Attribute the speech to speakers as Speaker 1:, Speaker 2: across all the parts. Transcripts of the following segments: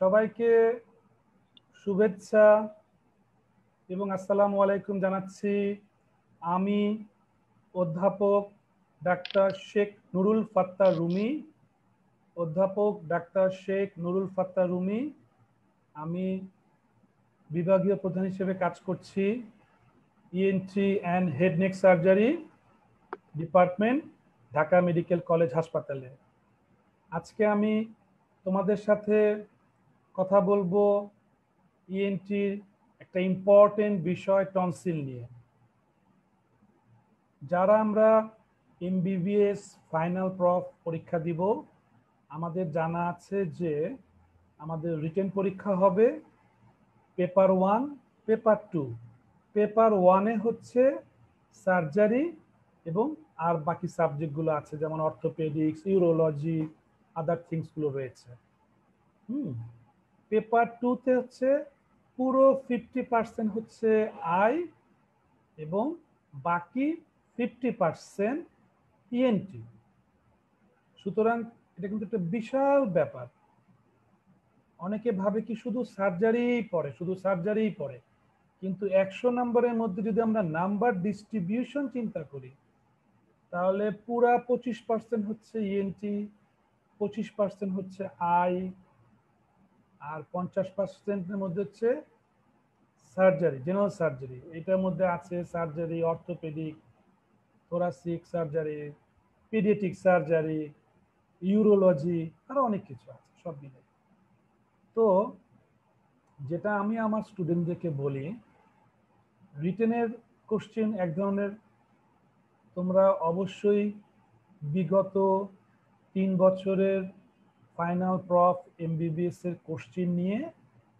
Speaker 1: সবাইকে শুভেচ্ছা এবং আসসালামু আলাইকুম জানাচ্ছি। আমি অধ্যাপক ডাক্তার শেখ নুরুল ফাত্তার রুমি। আমি বিভাগীয় প্রধান হিসেবে কাজ করছি ENT and head neck surgery department, Dhaka medical college হাসপাতালে। আজকে আমি তোমাদের সাথে কথা বলবো ইএনটির একটা ইম্পর্টেন্ট বিষয় টনসিল নিয়ে। যারা আমরা এমবিবিএস ফাইনাল পরীক্ষা দিব, আমাদের জানা আছে যে আমাদের রিটেন পরীক্ষা হবে পেপার 1, পেপার 2। পেপার 1-এ হচ্ছে সার্জারি এবং আর বাকি সাবজেক্টগুলো আছে, যেমন অর্থোপেডিক্স, ইউরোলজি, আদার থিংসগুলো রয়েছে। পেপার 2-তে হচ্ছে পুরো 50% হচ্ছে আই এবং বাকি 50% ইএনটি। সুতরাং এটা কিন্তু একটা বিশাল ব্যাপার। অনেকে ভাবে কি শুধু সার্জারিই পড়ে, কিন্তু 100 নম্বরের মধ্যে যদি আমরা নাম্বার ডিস্ট্রিবিউশন চিন্তা করি, তাহলে পুরা 25% হচ্ছে ইএনটি, 25% হচ্ছে আই, আর 50%-এর মধ্যে হচ্ছে সার্জারি, জেনারেল সার্জারি। এটার মধ্যে আছে surgery, orthopaedic, thoracic surgery, paediatric surgery, urology, আরো অনেক কিছু আছে সব মিলে। তো যেটা আমি আমার স্টুডেন্টদেরকে বলি, রিটেনের কোশ্চেন এক ধরনের, তোমরা অবশ্যই বিগত 3 বছরের ফাইনাল এমবিবিএস এর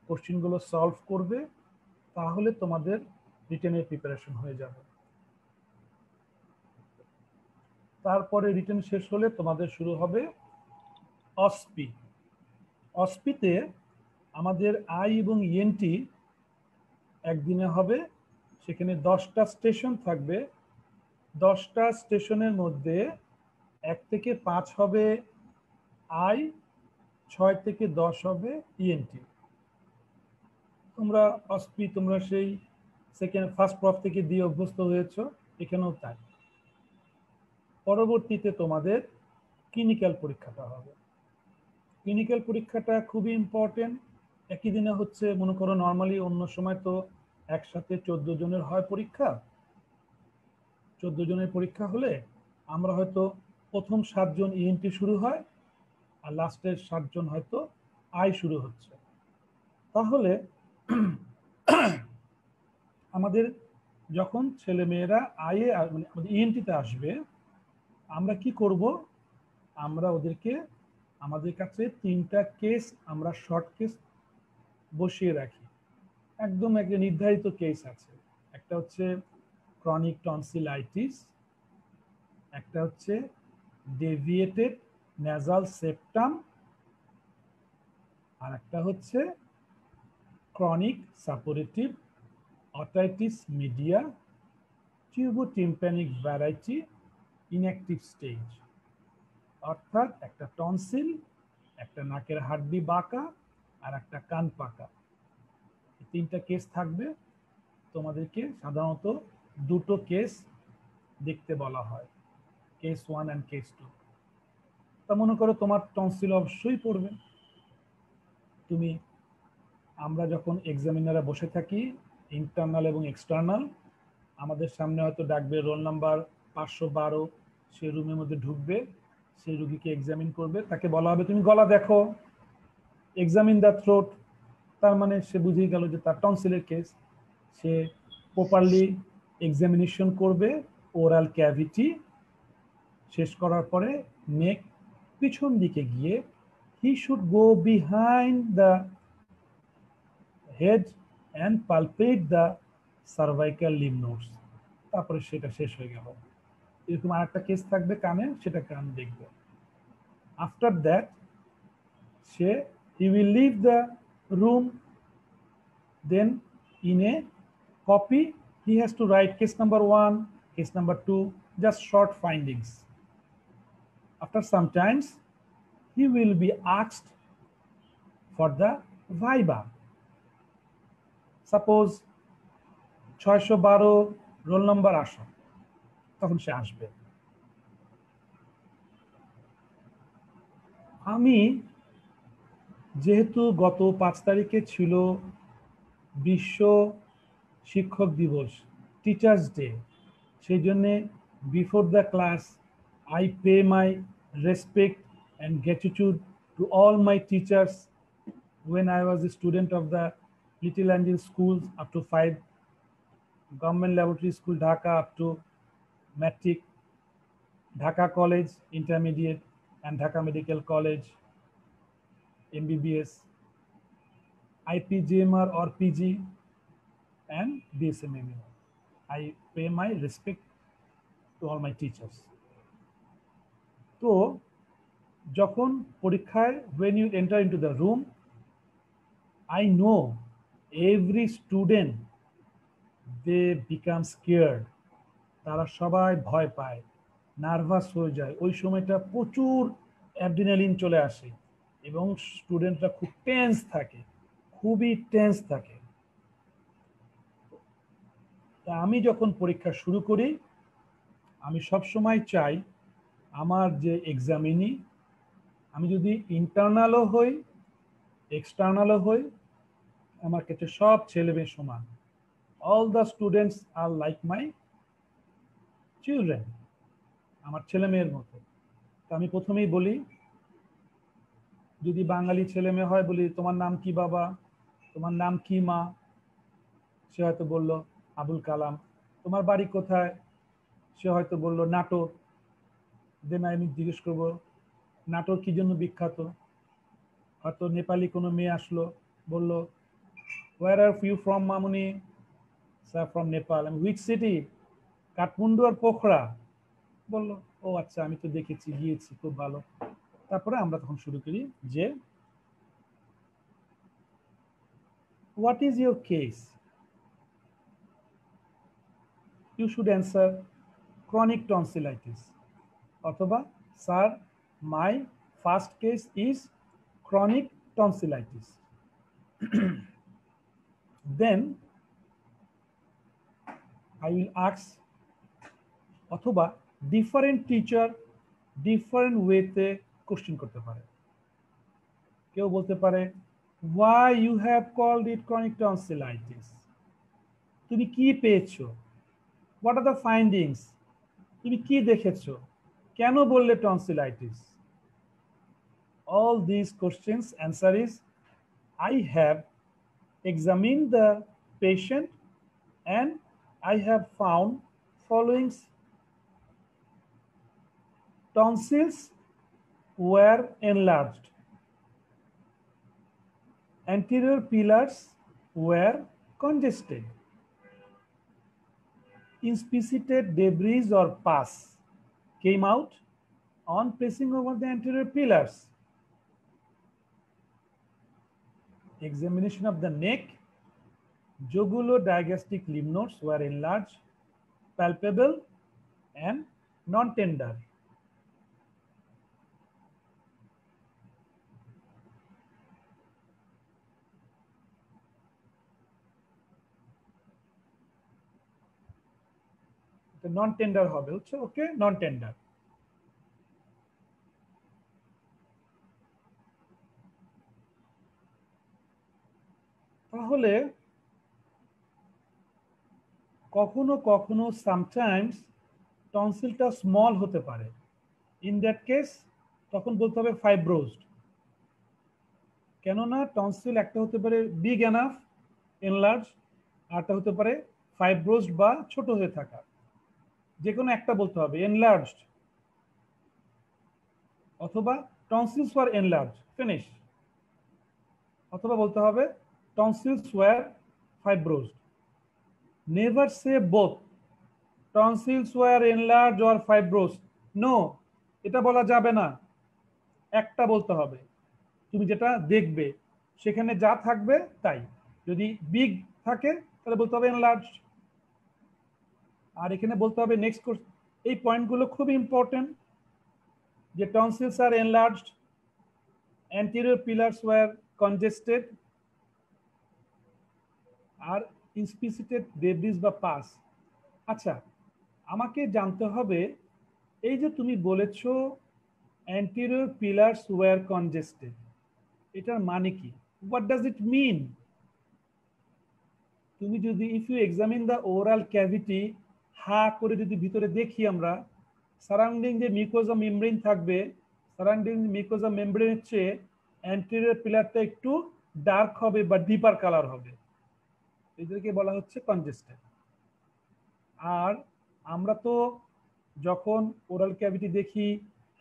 Speaker 1: কোশ্চেনগুলো সলভ করবে, তাহলে তোমাদের রিটেনের প্রিপারেশন হয়ে যাবে। তারপরে রিটেন শেষ হলে তোমাদের শুরু হবে অসপি। অসপিতে আমাদের আই এবং ইএনটি একদিনে হবে। সেখানে 10টা স্টেশন থাকবে। 10টা স্টেশনের মধ্যে 1 থেকে 5 হবে আই, 6 থেকে 10 হবে ইএনটি। তোমরা সেই ফার্স্ট প্রফ থেকে দিয়ে অভ্যস্ত হয়েছো, এখানেও তাই। পরবর্তীতে তোমাদের ক্লিনিক্যাল পরীক্ষাটা হবে। ক্লিনিক্যাল পরীক্ষাটা খুবই ইম্পর্টেন্ট। একই দিনে হচ্ছে, মনে করো নর্মালি অন্য সময় তো একসাথে 14 জনের হয় পরীক্ষা। 14 জনের পরীক্ষা হলে আমরা হয়তো প্রথম 7 জন ইএনটি শুরু হয়, আর লাস্টের 7 জন হয়তো আই শুরু হচ্ছে। তাহলে আমাদের যখন ছেলে মেয়েরা আইয়ে মানে ইএনটিতে আসবে, আমরা কি করব? আমরা ওদেরকে আমাদের কাছে 3টা কেস, আমরা শর্ট কেস বসিয়ে রাখি। একদম একটা নির্ধারিত কেস আছে। একটা হচ্ছে ক্রনিক টনসিলাইটিস, একটা হচ্ছে ডেভিয়েটেড নেজাল সেপ্টাম, আর একটা হচ্ছে chronic suppurative otitis media tubotympanic variety inactive stage. অর্থাৎ একটা টনসিল, একটা নাকের হাড্ডি বাঁকা, আর একটা কান পাকা। 3টা কেস থাকবে। তোমাদেরকে সাধারণত 2টো কেস দেখতে বলা হয়, কেস 1 অ্যান্ড কেস 2। তা মনে করো তোমার টনসিল অবশ্যই পড়বে। আমরা যখন এক্সামিনাররা বসে থাকি, ইন্টারনাল এবং এক্সটার্নাল, আমাদের সামনে হয়তো ডাকবে রোল নাম্বার 512, সে রুমের মধ্যে ঢুকবে, সেই রুগীকে এক্সামিন করবে। তাকে বলা হবে তুমি গলা দেখো, এক্সামিন দ্য থ্রোট। তার মানে সে বুঝেই গেল যে তার টনসিলের কেস। সে প্রপারলি এক্সামিনেশন করবে, ওরাল ক্যাভিটি শেষ করার পরে নেক পিছন দিকে গিয়ে he should go behind the head and pulpit the cervical lymph nodes. তারপরে সেটা শেষ হয়ে গেল। এরকম আরেকটা কেস থাকবে কানে, সেটা কান দেখবে। After that he will leave the room. Then in a copy he has to write case number 1, case number 2, just short findings. After some times he will be asked for the viva, suppose 612 roll number আসো, তখন সে আসবে। আমি যেহেতু গত 5 তারিখে ছিল বিশ্ব শিক্ষক দিবস, টিচার্স ডে, সেই জন্যে before the class I pay my respect and gratitude to all my teachers when I was a student of the Little Angel schools up to 5, Government Laboratory School Dhaka up to matric, Dhaka College Intermediate and Dhaka Medical College MBBS, IPGMR or PG and BSMME. I pay my respect to all my teachers. তো যখন পরীক্ষায় when you enter into the room, I know every student they become scared. তারা সবাই ভয় পায়, nervous হয়ে যায়। ওই সময়টা প্রচুর অ্যাড্রিনালিন চলে আসে এবং স্টুডেন্টরা খুব টেন্স থাকে, খুবই টেন্স থাকে। তা আমি যখন পরীক্ষা শুরু করি, আমি সবসময় চাই আমার যে এক্সামিনি, আমি যদি ইন্টারনালও হই এক্সটার্নালও হই, আমার কাছে সব ছেলে মেয়ে সমান। All the students are like my children, আমার ছেলে মেয়ের মতো। তা আমি প্রথমেই বলি, যদি বাঙালি ছেলে মেয়ে হয় বলি তোমার নাম কি বাবা, তোমার নাম কি মা, সে হয়তো বলল আবুল কালাম। তোমার বাড়ি কোথায়, সে হয়তো বলল নাটোর। দেন আমি জিজ্ঞেস করবো নাটোর কি জন্য বিখ্যাত, হয়তো নেপালি কোনো মেয়ে আসলো, বলল war are you from Mamuni, sir from Nepal. আমি হুইচ সিটি, কাঠমান্ডু আর পোখরা। বললো ও আচ্ছা, আমি তো দেখেছি, গিয়েছি, খুব ভালো। তারপরে আমরা তখন শুরু করি যে what is your case, you should answer chronic tonsillitis, অথবা sir my first case is chronic tonsillitis. Then I will ask, অথবা ডিফারেন্ট টিচার ডিফারেন্ট ওয়েতে কোশ্চেন করতে পারে। কেউ বলতে পারে why you have called it chronic tonsillitis, তুমি কি পেয়েছো, what are the findings, তুমি কি দেখেছো, কেন বললে tonsillitis. all these questions answer is I have examined the patient and I have found following: tonsils were enlarged, anterior pillars were congested, inspissated debris or pus came out on pressing over the anterior pillars. Examination of the neck, jugulo-digastric lymph nodes were enlarged, palpable and non-tender. Non-tender হবে, হচ্ছে ওকে, non-tender। তাহলে কখনো কখনো sometimes টনসিলটা small হতে পারে, in that case তখন বলতে হবে ফাইব্রোজড। কেননা টনসিল একটা হতে পারে বিগ এনাফ এনলার্জ, আরটা হতে পারে ফাইব্রোজড বা ছোট হয়ে থাকা, যে কোনো একটা বলতে হবে, এনলার্জড অথবা টনসিলস ওয়ার এনলার্জ, ফিনিশ। অথবা বলতে হবে tonsils were fibrosed. Never say both tonsils were enlarge or fibrosed, no, এটা বলা যাবে না, একটা বলতে হবে। তুমি যেটা দেখবে সেখানে যা থাকবে তাই, যদি বিগ থাকে তাহলে বলতে হবে এনলার্জড। আর এখানে বলতে হবে নেক্সট কোর্স, এই পয়েন্টগুলো খুব ইম্পর্টেন্ট, যে tonsils are enlarged, anterior pillars were congested, আর ইনস্পিসিটেড ডেব্রিজ বা পাস। আচ্ছা, আমাকে জানতে হবে, এই যে তুমি বলেছো anterior pillars were congested, এটার মানে কি? What does it mean? তুমি যদি if you examine the oral cavity, হা করে যদি ভিতরে দেখি আমরা, সারাউন্ডিং যে মিউকোজা মেমব্রেন থাকবে, সারাউন্ডিং মিউকোজা মেমব্রেনের চেয়ে অ্যান্টেরিয়র পিলারটা একটু ডার্ক হবে বা ডিপার কালার হবে, এদেরকে বলা হচ্ছে কনজেস্টেড। আর আমরা তো যখন ওরাল ক্যাভিটি দেখি,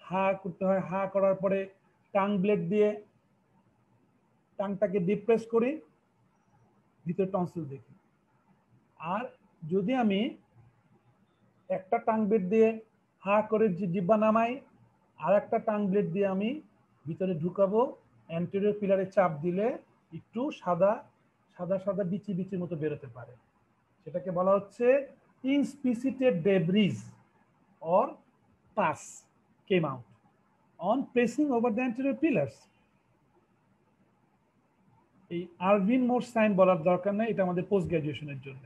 Speaker 1: হা করতে হয়, হা করার পরে টাং ব্লেড দিয়ে টাংটাকে ডিপ্রেস করি, ভিতরে টনসিল দেখি। আর যদি আমি একটা টাং ব্লেড দিয়ে হা করে জিব্বা নামাই, আর একটা টাং ব্লেড দিয়ে আমি ভিতরে ঢুকাবো, অ্যান্টেরিয়র পিলারে চাপ দিলে একটু সাদা সাদা সাদা বিচি বিচির মতো বেরোতে পারে, সেটাকে বলা হচ্ছে inspissated debris or pus came out on pressing over the anterior pillars. এই আরভিন মোর সাইন বলার দরকার নাই, এটা আমাদের পোস্ট গ্রাজুয়েশনের জন্য।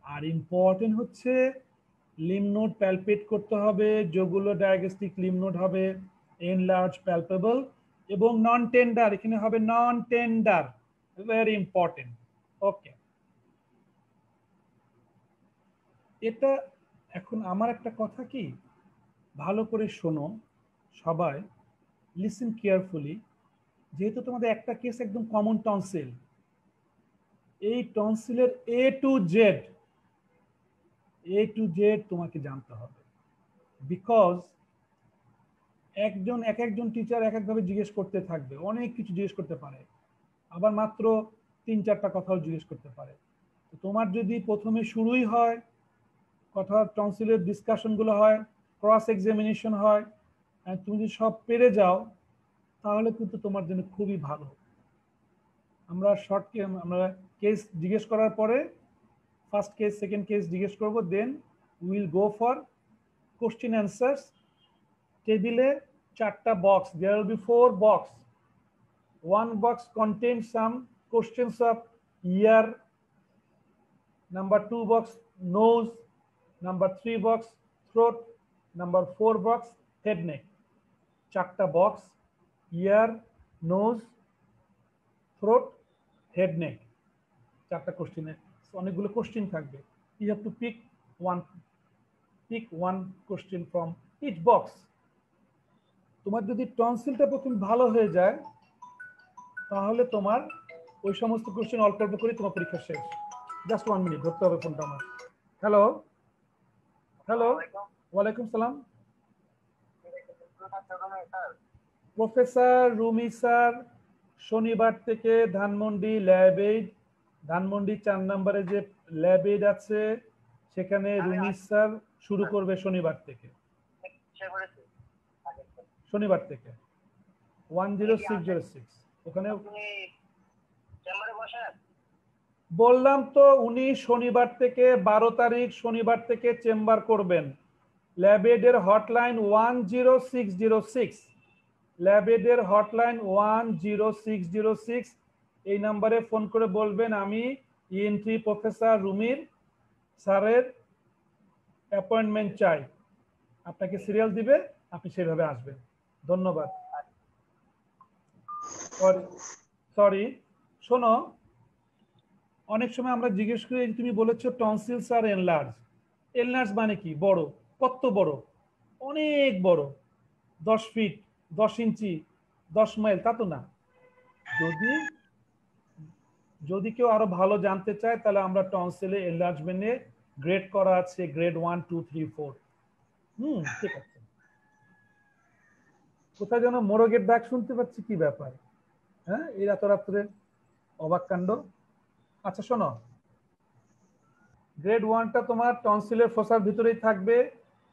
Speaker 1: আর ইম্পর্টেন্ট হচ্ছে লিম্ফ নোড প্যালপেট করতে হবে, যেগুলো ডায়াগনস্টিক লিম্ফ নোড হবে এনলার্জ, প্যালপেবল এবং নন টেন্ডার, এখানে হবে non tender, very important. Okay, এটা এখন আমার একটা কথা কি, ভালো করে শোনো সবাই, লিসেন কেয়ারফুলি। যেহেতু তোমাদের একটা কেস একদম কমন টনসিল, এই টনসিলের এ টু জেড তোমাকে জানতে হবে, বিকজ এক একজন টিচার এক একভাবে জিজ্ঞেস করতে থাকবে, অনেক কিছু জিজ্ঞেস করতে পারে, আবার মাত্র 3-4টা কথাও জিজ্ঞেস করতে পারে। তো তোমার যদি প্রথমে শুরুই হয় কথা, টনসিলের ডিসকাশনগুলো হয়, ক্রস এক্সামিনেশন হয়, তুমি যদি সব পেরে যাও, তাহলে কিন্তু তোমার জন্য খুবই ভালো। আমরা আমরা কেস জিজ্ঞেস করার পরে ফার্স্ট কেস, সেকেন্ড কেস জিজ্ঞেস করবো, then will go for question answers. টেবিলে 4টা box, there will be 4 box. One box contains some questions of ear, number 2 box nose, number 3 box throat, number 4 box head neck. 4টা box, ear, nose, throat, head neck, 4টা কোশ্চেনে অনেকগুলো question থাকবে। You have to pick one question from each box. তোমার যদি টনসিলটা প্রথম ভালো হয়ে যায়, তাহলে তোমার ওই সমস্ত কোশ্চেন অল্প অল্প করে তোমার পরীক্ষা শেষ। জাস্ট 1 মিনিট ধরতে হবে ফোনটা আমার। হ্যালো হ্যালো, ওয়ালাইকুম সালাম। প্রফেসর রুমি স্যার শনিবার থেকে ধানমন্ডি ল্যাব এইড, ধানমন্ডি 4 নম্বরে যে ল্যাব এইড আছে সেখানে রুমি স্যার শুরু করবে শনিবার থেকে, শনিবার থেকে 10606 ওখানে। বললাম তো উনি শনিবার থেকে 12 তারিখ শনিবার থেকে চেম্বার করবেন। ল্যাবেডের হটলাইন 10606, ল্যাবেডের হটলাইন 10606, এই নাম্বারে ফোন করে বলবেন আমি ইএনটি প্রফেসর রুমির স্যারের অ্যাপয়েন্টমেন্ট চাই, আপনাকে সিরিয়াল দিবে, আপনি সেভাবে আসবেন। ধন্যবাদ। সরি, শোনো, অনেক সময় আমরা জিজ্ঞেস করি, তুমি বলেছো টনসিলস আর এনলার্জ, এনলার্জ মানে কি? বড়। কত বড়? অনেক বড়, 10 ফিট, 10 ইঞ্চি, 10 মাইল, তা তো না। যদি কেউ আরো ভালো জানতে চায়, তাহলে আমরা টনসিলে এনলার্জমেন্টে গ্রেড করা আছে, গ্রেড 1, 2, 3, 4। ঠিক আছে। কোথায় যেন মোরগের ডাক শুনতে পাচ্ছি, কি ব্যাপার? হ্যাঁ, এই রাত রাত্রে অবাক কাণ্ড। আচ্ছা শোনো, গ্রেড 1টা তোমার টনসিলের ফোসার ভিতরেই থাকবে,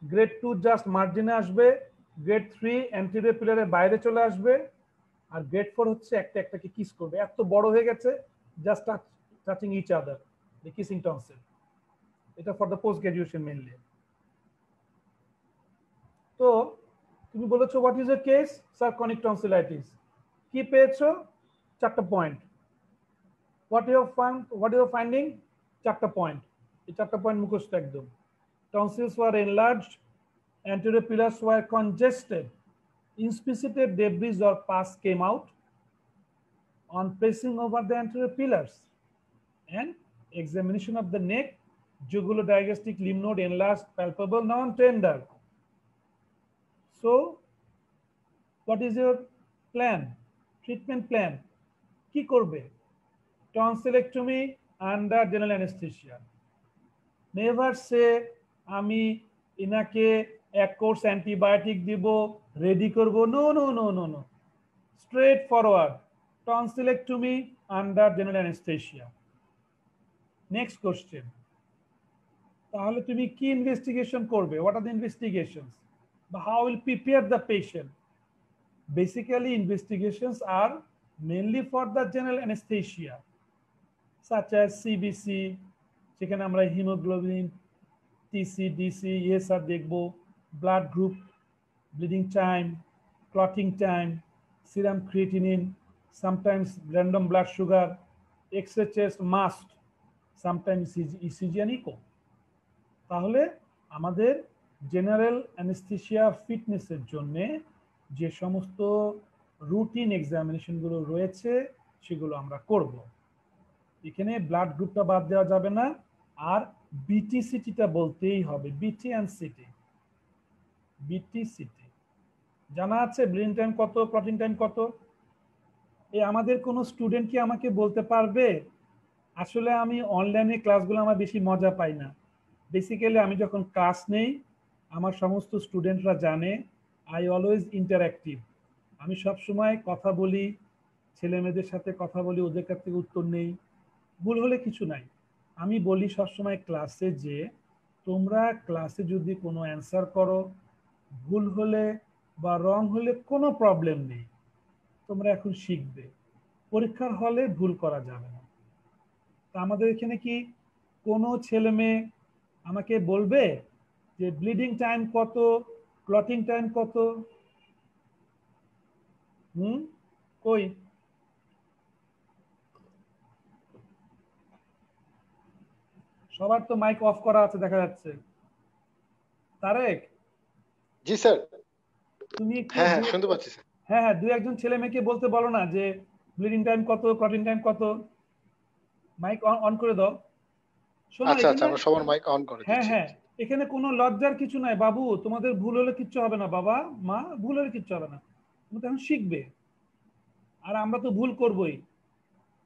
Speaker 1: গ্রেড 2 জাস্ট মার্জিনে আসবে, গ্রেড 3 অ্যান্টেরিয়র পিলারের বাইরে চলে আসবে, আর গ্রেড 4 হচ্ছে একটা একটাকে কিস করবে, এত বড় হয়ে গেছে, just touching each other, the kissing tonsil. এটা for the post graduation mainly. তো তুমি বলেছো what is a case? Sir chronic tonsillitis. কি পেয়েছো? 4টা point. what you are finding? চারটা পয়েন্ট, এই চারটা পয়েন্ট মুখস্থ একদম। Tonsils were enlarged, anterior pillars were congested, inspissated debris or pus came out on pressing over the anterior pillars, and examination of the neck, jugulodigastric lymph node enlarged, palpable, non-tender. So what is your plan, treatment plan? কি করবে? tonsillectomy under general anesthesia. Never say আমি ইনাকে এক course antibiotic দিব, ready করব। No no no no no, straight forward, tonsillectomy under general anesthesia. Next question, তাহলে তুমি কি ইনভেস্টিগেশন করবে? হোয়াট আর দ্য ইনভেস্টিগেশনস বা how will prepare the patient? Basically investigations are mainly for the general anaesthesia, such as CBC, যেখানে আমরা haemoglobin, TC, DC, ESR দেখব, blood group, bleeding time, clotting time, serum creatinine, sometimes random blood sugar, x ray chest must, sometimes ECG and echo. তাহলে আমাদের general anaesthesia ফিটনেসের জন্য যে সমস্ত routine এক্সামিনেশনগুলো রয়েছে সেগুলো আমরা করব। এখানে ব্লাড গ্রুপটা বাদ দেওয়া যাবে না, আর বিটিসিটিটা বলতেই হবে, বিটি অ্যান্ড সিটি। বিটিসিটি জানা আছে, ব্লিডিং টাইম কত, ক্লটিং টাইম কত? এই আমাদের কোনো স্টুডেন্ট কি আমাকে বলতে পারবে? আসলে আমি অনলাইনে ক্লাসগুলো আমার বেশি মজা পাই না। বেসিক্যালি আমি যখন ক্লাস নেই, আমার সমস্ত স্টুডেন্টরা জানে আই অলওয়েজ ইন্টারঅ্যাক্টিভ। আমি সবসময় কথা বলি, ছেলে মেয়েদের সাথে কথা বলি, ওদের কাছ থেকে উত্তর নেই, ভুল হলে কিছু নাই। আমি বলি সবসময় ক্লাসে যে তোমরা ক্লাসে যদি কোনো অ্যান্সার করো, ভুল হলে বা রং হলে কোনো প্রবলেম নেই, তোমরা এখন শিখবে, পরীক্ষার হলে ভুল করা যাবে না। তা আমাদের এখানে কি কোনো ছেলে মেয়ে আমাকে বলবে যে ব্লিডিং টাইম কত, ক্লটিং টাইম কত? কই? সবার তো মাইক অফ করা আছে দেখা যাচ্ছে। তারেক?
Speaker 2: জি স্যার।
Speaker 1: তুমি
Speaker 2: হ্যাঁ শুনতে পাচ্ছি স্যার।
Speaker 1: হ্যাঁ হ্যাঁ, দুই একজন ছেলে মেয়েকে বলতে বলো না যে ব্লিডিং টাইম কত, ক্লটিং টাইম কত। মাইক অন করে দাও। শোনো,
Speaker 2: আচ্ছা আচ্ছা, আমরা সবার মাইক অন করে
Speaker 1: হ্যাঁ
Speaker 2: দিচ্ছি।
Speaker 1: হ্যাঁ, এখানে কোনো লজ্জার কিছু নাই বাবু, তোমাদের ভুল হলে কিচ্ছু হবে না, বাবা মা ভুল হলে কিচ্ছু হবে না, তুমি তো এখন শিখবে। আর আমরা তো ভুল করবই,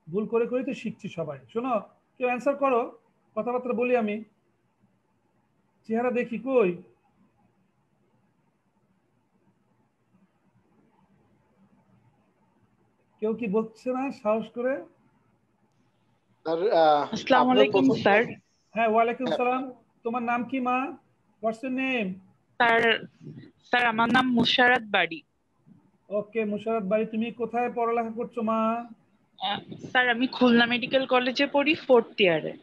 Speaker 1: ভুল করে করেই তো শিখছি সবাই। শোনো, কেউ অ্যান্সার করো, কথাবার্তা বলি আমি, চেহারা দেখি কই। কেউ কি বলছে না সাহস করে?
Speaker 2: স্যার
Speaker 3: আসসালামু আলাইকুম স্যার।
Speaker 1: হ্যাঁ ওয়ালাইকুম সালাম। তোমার নাম কি মা? What's your name?
Speaker 3: স্যার আমার নাম মুশারাত বাড়ি।
Speaker 1: ওকে মুশারাত বাড়ি, তুমি কোথায় পড়ালেখা করছো মা?
Speaker 3: স্যার আমি খুলনা মেডিকেল কলেজে পড়ি, 4th ইয়ারে।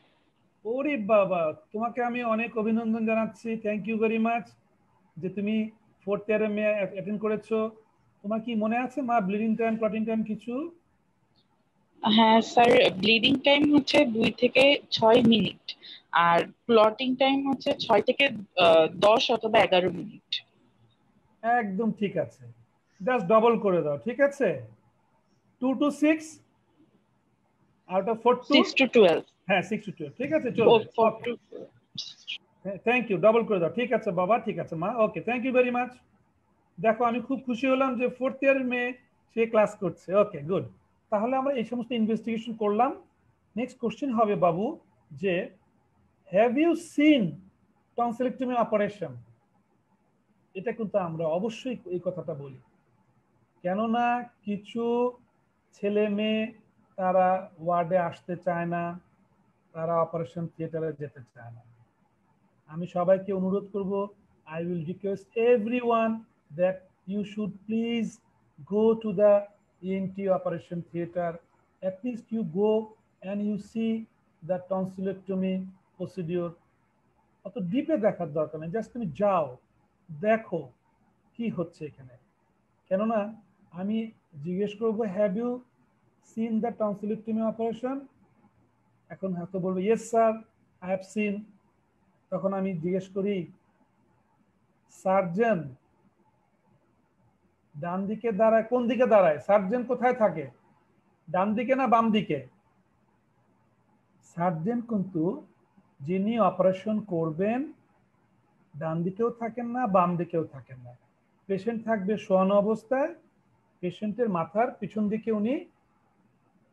Speaker 1: ওরে বাবা, তোমাকে আমি অনেক অভিনন্দন জানাচ্ছি, থ্যাংক ইউ ভেরি মাচ যে তুমি 4th ইয়ারে অ্যাটেন্ড করেছো। তোমার কি মনে আছে মা ব্লিডিং টাইম, ক্লটিং টাইম কিছু?
Speaker 3: হ্যাঁ স্যার, ব্লিডিং টাইম হচ্ছে 2 থেকে 6 মিনিট, আর ক্লটিং টাইম হচ্ছে 6 থেকে 10 অথবা 11 মিনিট।
Speaker 1: একদম ঠিক আছে, জাস্ট ডবল করে দাও, ঠিক আছে? 2 to 6 out of 4 to
Speaker 3: 6 to 12।
Speaker 1: হ্যাঁ 6 to 12, ঠিক আছে চলবে। থ্যাংক ইউ, ডবল করে দাও, ঠিক আছে বাবা, ঠিক আছে মা, okay thank you very much. দেখো আমি খুব খুশি হলাম যে 4th ইয়ারের মেয়ে সে ক্লাস করছে, ওকে গুড। তাহলে আমরা এই সমস্ত ইনভেস্টিগেশন করলাম। নেক্সট কোশ্চেন হবে বাবু যে have you seen tonsillectomy operation? এটা কিন্তু আমরা অবশ্যই এই কথাটা বলি, কেননা কিছু ছেলে মেয়ে তারা ওয়ার্ডে আসতে চায় না, তারা অপারেশন থিয়েটারে যেতে চায় না। আমি সবাইকে অনুরোধ করব, I will request everyone that you should please go to the ENT operation theater. At least you go and you see the tonsillectomy procedure. অত ডিপে দেখার দরকার নেই, জাস্ট তুমি যাও, দেখো কি হচ্ছে এখানে। কেননা আমি জিজ্ঞেস করবো have you seen the tonsillectomy operation, এখন হয়তো বলবো yes sir, I have seen. তখন আমি জিজ্ঞেস করি সার্জন ডান দিকে দাঁড়ায়, কোন দিকে দাঁড়ায়? সার্জন কোথায় থাকে, ডান দিকে না বাম দিকে? সার্জন কিন্তু যিনি অপারেশন করবেন ডান দিকেও থাকেন না, বাম দিকেও থাকেন না। পেশেন্ট থাকবে শোয়ানো অবস্থায়, পেশেন্টের মাথার পিছন দিকে উনি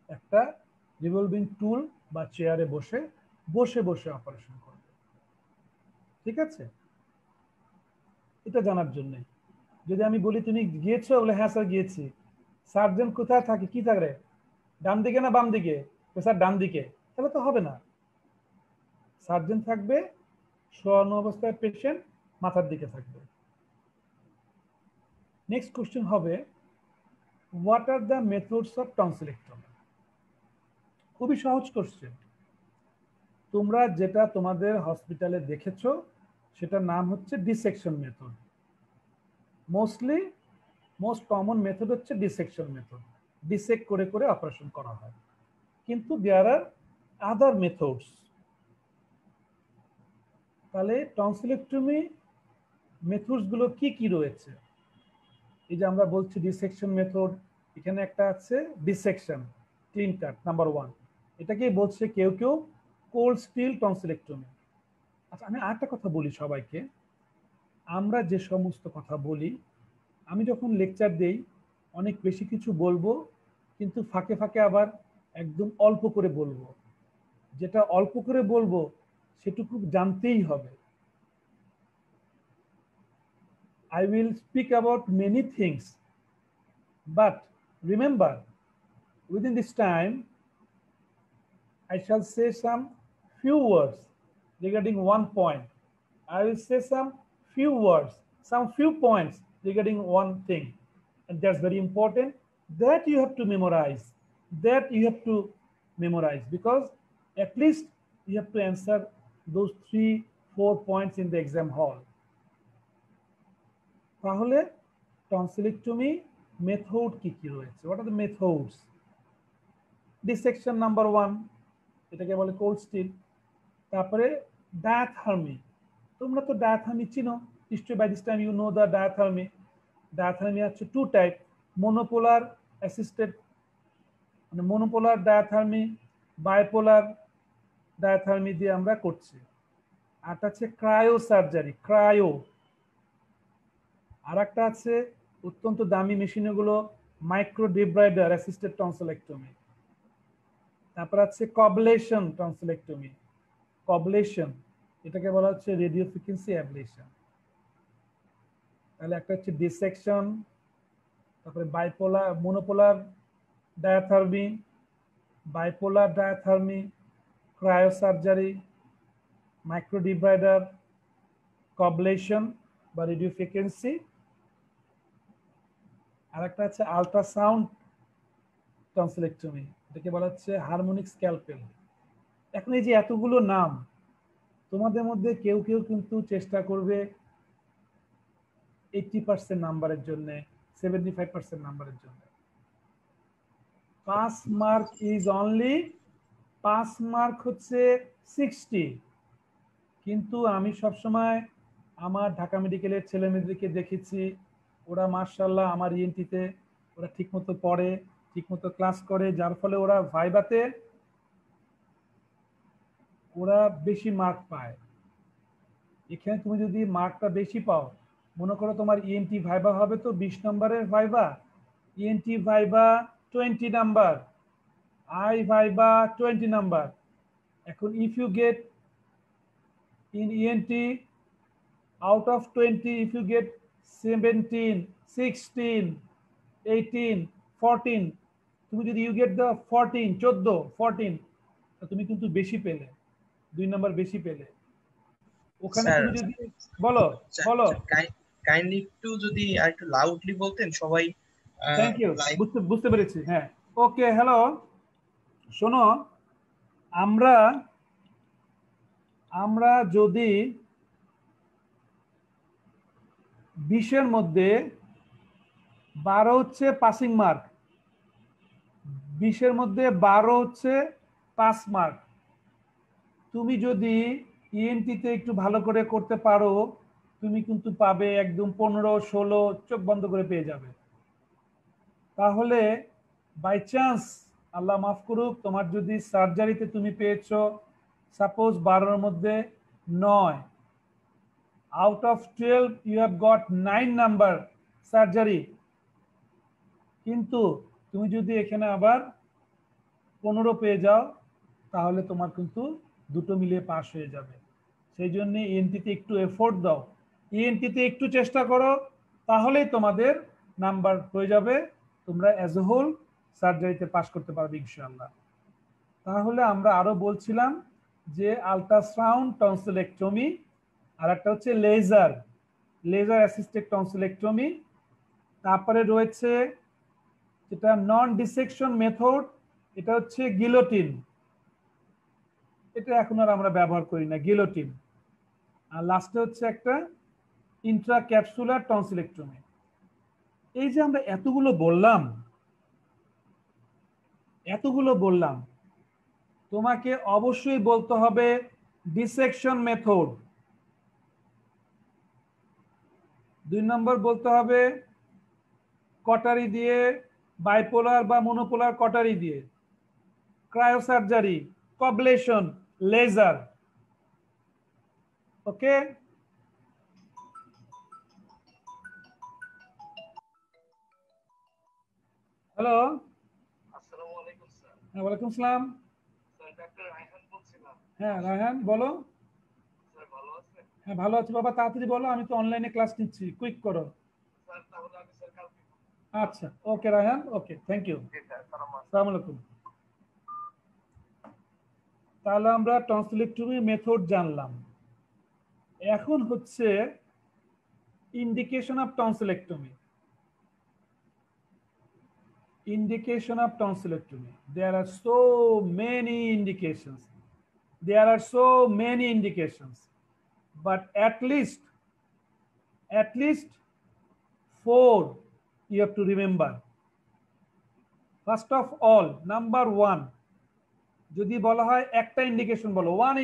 Speaker 1: একটা রিভলভিং টুল বা চেয়ারে বসে বসে বসে অপারেশন করবে। ঠিক আছে, এটা জানার জন্য। যদি আমি বলি তুমি গিয়েছো, বলে হ্যাঁ স্যার গিয়েছি, সার্জন কোথায় থাকে, কি থাকে, ডান দিকে না বাম দিকে? স্যার ডান দিকে। তাহলে তো হবে না, সার্জন থাকবে শোয়ানো অবস্থায়, পেশেন্ট মাথার দিকে থাকবে। নেক্সট কোশ্চেন হবে what are the methods of tonsillectomy. খুবই সহজ কোশ্চেন। তোমরা যেটা তোমাদের হসপিটালে দেখেছো সেটার নাম হচ্ছে dissection method. Most common method হচ্ছে ডিসেকশন মেথড, ডিসেক্ট করে করে অপারেশন করা হয়। কিন্তু দেয়ার আর আদার মেথডস। তাহলে টনসিলেক্টমি মেথডস গুলো কি কি রয়েছে? এই যে আমরা বলছি ডিসেকশন মেথড, এখানে একটা আছে ডিসেকশন ক্লিন কাট নাম্বার 1, এটাকে বলছে কেউ কেউ কোল্ড স্টিল টনসিলেক্টমি। আচ্ছা, আমি আরেকটা কথা বলি সবাইকে, আমরা যে সমস্ত কথা বলি, আমি যখন লেকচার দেই অনেক বেশি কিছু বলবো, কিন্তু ফাঁকে ফাঁকে আবার একদম অল্প করে বলবো। যেটা অল্প করে বলবো সেটুকু জানতেই হবে। I will speak about many things, but remember, within this time, I shall say some few words regarding one point. I will say some few words, some few points regarding one thing. And that's very important that you have to memorize, because at least you have to answer those 3-4 points in the exam hall. তাহলে tonsillectomy method কি কি রয়েছে? What are the methods? Dissection number 1, এটাকে বলে cold still. তারপরে diathermy. তোমরা তো diathermy চিনো নিশ্চয়ই, by this time you know the diathermy. Diathermy আছে 2 টাইপ, মনোপোলার অ্যাসিস্টেড মানে মনোপোলার ডায়াথার্মি, বাইপোলার ডায়াথার্মি দিয়ে আমরা করছি। আর আছে ক্রায়ো সার্জারি, ক্রায়ো। আর একটা আছে অত্যন্ত দামি মেশিনগুলো, মাইক্রো ডিব্রাইডার অ্যাসিস্টেড টনসিলেক্টমি। তারপর আছে কবলেশন টনসিলেক্টমি, কবলেশন, এটাকে বলা হচ্ছে রেডিও ফ্রিকোয়েন্সি অ্যাবলেশন। তাহলে একটা হচ্ছে ডিসেকশন, তারপরে bipolar, monopolar diathermy, bipolar diathermy, cryo surgery, micro debrider, coblation বা রেডিও ফ্রিকোয়েন্সি। আর একটা আছে আল্ট্রাসাউন্ড টনসিলেক্টমি, এটাকে বলা হচ্ছে হারমোনিক স্ক্যালপেল। এখন এই যে এতগুলো নাম, তোমাদের মধ্যে কেউ কেউ কিন্তু চেষ্টা করবে 80% নাম্বারের জন্য, 75% নাম্বারের জন্য। Pass mark is only, pass mark হচ্ছে 60। কিন্তু আমি সবসময় আমার ঢাকা মেডিকেলের ছেলে মেয়েদেরকে দেখেছি, ওরা মাশাআল্লাহ আমার ইএনটিতে ওরা ঠিকমতো পড়ে, ঠিকমতো ক্লাস করে, যার ফলে ওরা ভাইভাতে ওরা বেশি মার্ক পায়। এখানে তুমি যদি মার্কটা বেশি পাও, মনে করো তোমার ইএনটি ভাইভা হবে তো 20 নম্বরের viva, ENT viva 20 number, eye viva 20 number. এখন if you get in ENT out of 20, if you get 17, 16, 18, 14, তুমি যদি you get the 14, তুমি কিন্তু বেশি পেলে, 2 নাম্বার বেশি পেলে। ওখানে তুমি যদি বলো
Speaker 4: কাইন্ডলি একটু যদি আরেকটু লাউডলি বলতেন সবাই।
Speaker 1: থ্যাংক ইউ, বুঝতে পেরেছি। হ্যাঁ, ওকে, হ্যালো, শোনো, আমরা যদি 20-এর মধ্যে 12 হচ্ছে পাসিং মার্ক, 20-এর মধ্যে 12 হচ্ছে পাস মার্ক, তুমি যদি ইএনটিতে একটু ভালো করে করতে পারো, তুমি কিন্তু পাবে একদম 15-16, চোখ বন্ধ করে পেয়ে যাবে। তাহলে বাই চান্স, আল্লাহ মাফ করুক, তোমার যদি সার্জারিতে তুমি পেয়েছো সাপোজ 12-র মধ্যে 9, out of 12 you have got 9 number surgery, কিন্তু তুমি যদি এখানে আবার 15 পেয়ে যাও, তাহলে তোমার কিন্তু দুটো মিলিয়ে পাস হয়ে যাবে। সেই জন্য ইএনটিতে একটু এফোর্ট দাও, ইএনটিতে একটু চেষ্টা করো, তাহলেই তোমাদের নাম্বার হয়ে যাবে, তোমরা অ্যাজ এ হোল সার্জারিতে পাস করতে পারবে ইনশাআল্লাহ। তাহলে আমরা আরো বলছিলাম যে আল্ট্রাসাউন্ড টনসিলেক্টমি, আর একটা হচ্ছে লেজার অ্যাসিস্টেড টনসিলেক্টমি, তারপরে রয়েছে যেটা নন ডিসেকশন মেথড, এটা হচ্ছে গিলোটিন, এটা এখন আর আমরা ব্যবহার করি না, গিলোটিন। আর লাস্টে হচ্ছে একটা ইন্ট্রাক্যাপসুলার টনসিলেক্টমি। এই যে আমরা এতগুলো বললাম, তোমাকে অবশ্যই বলতে হবে ডিসেকশন মেথড, 2 নম্বর বলতে হবে কটারি দিয়ে, বাইপোলার বা মনোপোলার কটারি দিয়ে, ক্রায়োসার্জারি, কবলেশন, লেজার। ওকে, হ্যালো,
Speaker 5: আসসালামু আলাইকুম স্যার।
Speaker 1: হ্যাঁ ওয়ালাইকুম সালাম।
Speaker 5: স্যার ডাক্তার রায়হান বলছিলাম।
Speaker 1: হ্যাঁ রায়হান বলো।
Speaker 5: স্যার ভালো আছেন?
Speaker 1: হ্যাঁ ভালো আছি বাবা, তাড়াতাড়ি বলো, আমি তো অনলাইনে ক্লাস নিচ্ছি, কুইক করো।
Speaker 5: স্যার তাহলে আমি স্যার কালকে।
Speaker 1: আচ্ছা ওকে রায়হান, ওকে, থ্যাংক ইউ,
Speaker 5: জি স্যার, সালাম আলাইকুম।
Speaker 1: আসসালামু আলাইকুম। তাহলে আমরা টনসিলেক্টমি মেথড জানলাম, এখন হচ্ছে indication of tonsillectomy. Indication of tonsillectomy, there are so many indications, but at least 4 you have to remember. First of all, number 1, যদি বলা হয় একটা ইন্ডিকেশন বলো, one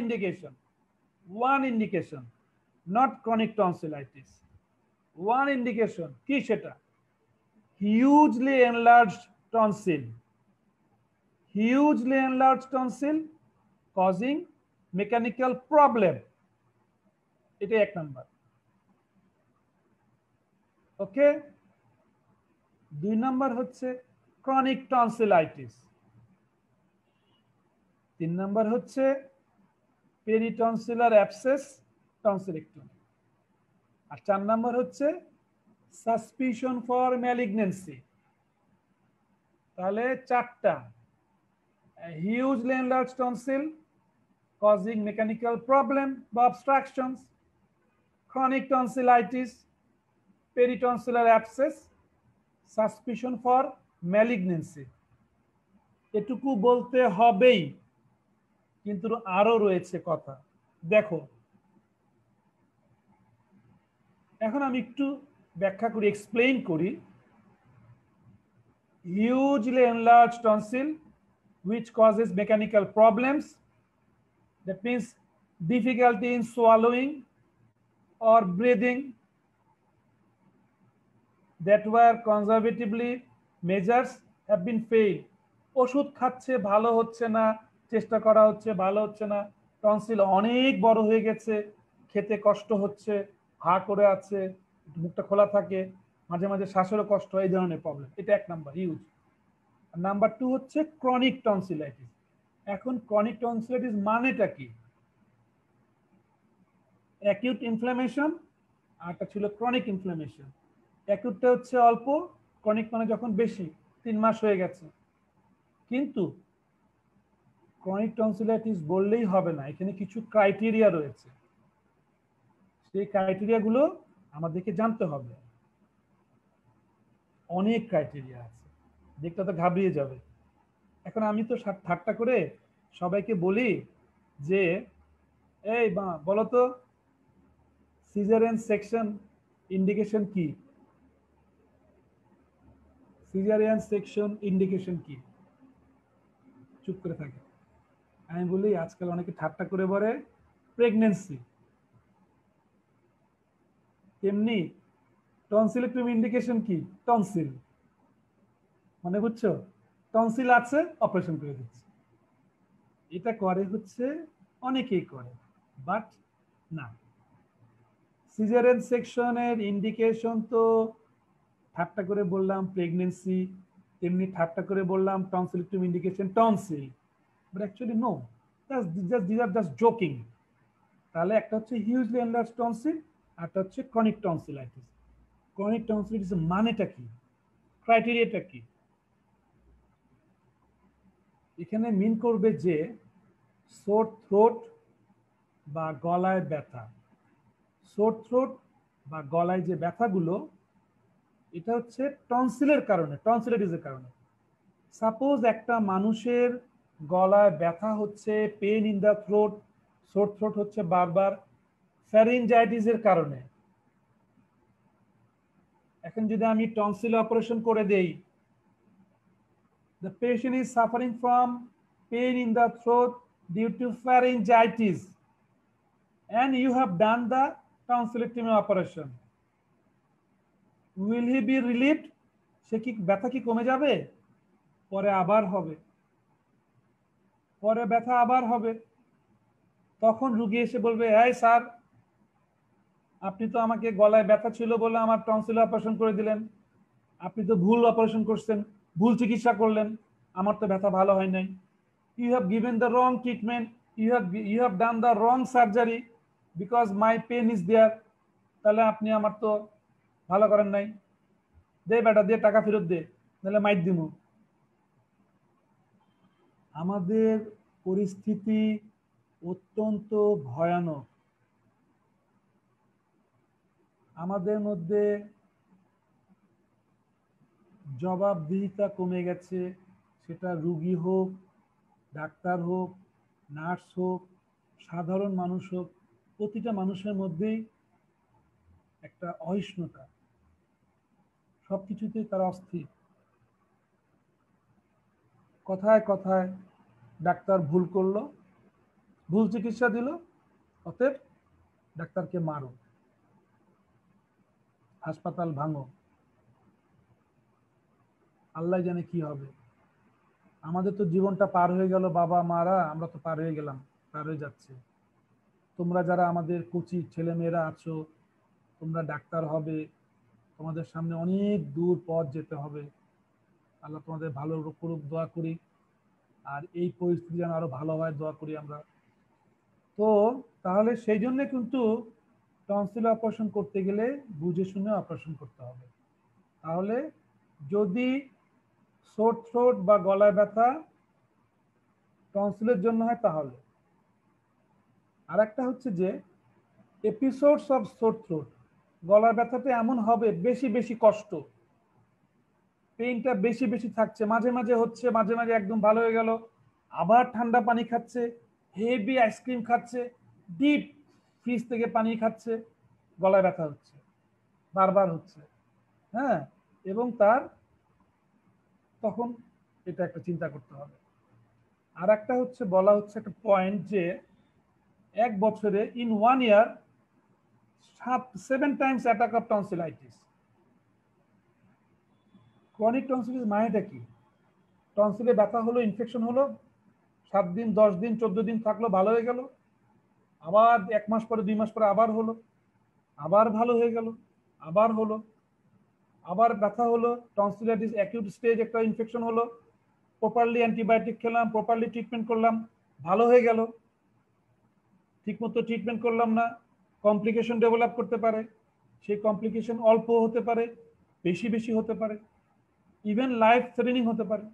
Speaker 1: indication, not chronic tonsillitis, one indication কি সেটা? hugely enlarged tonsil causing mechanical problem, এটা 1 number. ওকে, 2 number হচ্ছে chronic tonsillitis, 3 number হচ্ছে peritonsillar abscess tonsillectomy, আর 4 নাম্বার হচ্ছে suspicion for malignancy। তাহলে 4টা, hugely enlarged tonsil causing mechanical problem বা obstructions, chronic tonsillitis, peritonsillar abscess, suspicion for malignancy। এটুকু বলতে হবেই, কিন্তু আরো রয়েছে কথা, দেখো এখন আমি একটু ব্যাখ্যা করি, এক্সপ্লেইন করি। hugely enlarged tonsil which causes mechanical problems, that means difficulty in swallowing or breathing, that were conservatively measures have been failed, ওষুধ খাচ্ছে ভালো হচ্ছে না, চেষ্টা করা হচ্ছে ভালো হচ্ছে না, টনসিল অনেক বড় হয়ে গেছে, খেতে কষ্ট হচ্ছে, হা করে আছে, মুখটা খোলা থাকে, মাঝে মাঝে শ্বাসেরও কষ্ট হয়, এই ধরনের প্রবলেম, এটা 1 নাম্বার হিউজ। নাম্বার 2 হচ্ছে ক্রনিক টনসিলাইটিস। এখন ক্রনিক টনসিলাইটিস মানেটা কি? অ্যাকিউট ইনফ্লামেশন, আরটা ছিল ক্রনিক ইনফ্লামেশন। অ্যাকিউটটা হচ্ছে অল্প, ক্রনিক মানে যখন বেশি, 3 মাস হয়ে গেছে। কিন্তু ক্রনিক টনসিলাইটিস বললেই হবে না, এখানে কিছু ক্রাইটেরিয়া রয়েছে, সেই ক্রাইটেরিয়াগুলো আমাদেরকে জানতে হবে। অনেক ক্রাইটেরিয়া আছে, দেখতে তো ঘাবড়িয়ে যাবে। এখন আমি তো ঠাট্টা করে সবাইকে বলি যে এই বলো তো সিজারিয়ান সেকশন ইন্ডিকেশন কি? সিজারিয়ান সেকশন ইন্ডিকেশন কি? চুপ করে থাকে। আমি বলি আজকাল অনেকে ঠাট্টা করে বলে প্রেগনেন্সি, তেমনি টনসিলেক্টমি ইন্ডিকেশন কি? টনসিল, মানে বুঝছো, টনসিল আছে অপারেশন করে দিচ্ছে। এটা করে হচ্ছে অনেকেই করে, বাট না, সিজারিয়ান সেকশনের ইন্ডিকেশন তো ঠাট্টা করে বললাম প্রেগনেন্সি, তেমনি ঠাট্টা করে বললাম tonsillectomy indication tonsil, but actually no, this are just joking. তাহলে একটা হচ্ছে হিউজলি এনলার্জ টনসিল, আর একটা হচ্ছে ক্রনিক টনসিলাইটিস। ক্রনিক টনসিলাইটিস মানেটা কি, ক্রাইটেরিয়াটা কি? এখানে মিন করবে যে সোর থ্রোট বা গলায় ব্যথা, সোর থ্রোট বা গলায় যে ব্যথাগুলো, এটা হচ্ছে টনসিলের কারণে, টনসিলাইটিসের কারণে। সাপোজ একটা মানুষের গলায় ব্যথা হচ্ছে, pain in the throat, sore throat হচ্ছে বারবার, ফ্যারিনজাইটিসের কারণে। এখন যদি আমি টনসিল অপারেশন করে দেই, the patient is suffering from pain in the throat due to pharyngitis and you have done the tonsillectomy operation, will he be relieved? সে কি ব্যথা কি কমে যাবে? পরে আবার হবে, পরে ব্যথা আবার হবে। তখন রুগী এসে বলবে, এই স্যার, আপনি তো আমাকে গলায় ব্যথা ছিল বলে আমার টনসিল অপারেশন করে দিলেন, আপনি তো ভুল অপারেশন করছেন, ভুল চিকিৎসা করলেন, আমার তো ব্যথা ভালো হয় নাই। You have given the wrong treatment, you have done the wrong surgery because my pain is there. তাহলে আপনি আমার তো ভালো করেন নাই, দে বেটা দে, টাকা ফেরত দে, নাহলে মাইট দিমু। আমাদের পরিস্থিতি অত্যন্ত ভয়ানক। আমাদের মধ্যে জবাবদিহিতা কমে গেছে, সেটা রুগী হোক, ডাক্তার হোক, নার্স হোক, সাধারণ মানুষ হোক, প্রতিটা মানুষের মধ্যেই একটা অহিষ্ণুতা, সবকিছুতেই তারা অস্থির। কথায় কথায় ডাক্তার ভুল করলো, ভুল চিকিৎসা দিল, অতএব ডাক্তারকে মারো, হাসপাতাল ভাঙো, আল্লাহ জানে কি হবে। আমাদের তো জীবনটা পার হয়ে গেল, বাবা মারা আমরা তো পার হয়ে গেলাম, পার হয়ে যাচ্ছে। তোমরা যারা আমাদের কোচি ছেলে মেয়েরা আছো, তোমরা ডাক্তার হবে, তোমাদের সামনে অনেক দূর পথ যেতে হবে। আল্লাহ তোমাদের ভালো করুক, দোয়া করি। আর এই পরিস্থিতি যেন আরো ভালো হয়, দোয়া করি আমরা। তো তাহলে সেই জন্য কিন্তু টনসিল অপারেশন করতে গেলে বুঝে শুনে অপারেশন করতে হবে। তাহলে যদি সোর থ্রোট বা গলায় ব্যথা টনসিলের জন্য হয়, তাহলে আর একটা হচ্ছে যে এপিসোডস অফ সোর থ্রোট, গলার ব্যথাতে এমন হবে বেশি বেশি কষ্ট, পেইনটা বেশি বেশি থাকছে, মাঝে মাঝে হচ্ছে, মাঝে মাঝে একদম ভালো হয়ে গেল, আবার ঠান্ডা পানি খাচ্ছে, হেভি আইসক্রিম খাচ্ছে, ডিপ ফ্রিজ থেকে পানি খাচ্ছে, গলায় ব্যথা হচ্ছে, বারবার হচ্ছে। হ্যাঁ, এবং তার তখন এটা একটা চিন্তা করতে হবে। আর একটা হচ্ছে বলা হচ্ছে একটা পয়েন্ট যে 1 বছরে in 1 year 7 Times attack of tonsillitis. Chronic tonsillitis মানেটা কি? টনসিলে ব্যথা হলো, ইনফেকশন হলো, 7 দিন 10 দিন 14 দিন থাকলো, ভালো হয়ে গেল, আবার 1 মাস পরে 2 মাস পরে আবার হলো, আবার ভালো হয়ে গেল, আবার হলো, আবার ব্যথা হলো, টনসিলাইটিস অ্যাকিউট স্টেজ একটা ইনফেকশন হলো, প্রপারলি অ্যান্টিবায়োটিক খেলাম, প্রপারলি ট্রিটমেন্ট করলাম, ভালো হয়ে গেল। ঠিকমতো ট্রিটমেন্ট করলাম না, কমপ্লিকেশন ডেভেলপ করতে পারে, সেই কমপ্লিকেশন অল্প হতে পারে, বেশি বেশি হতে পারে, ইভেন লাইফ থ্রেনিং হতে পারে।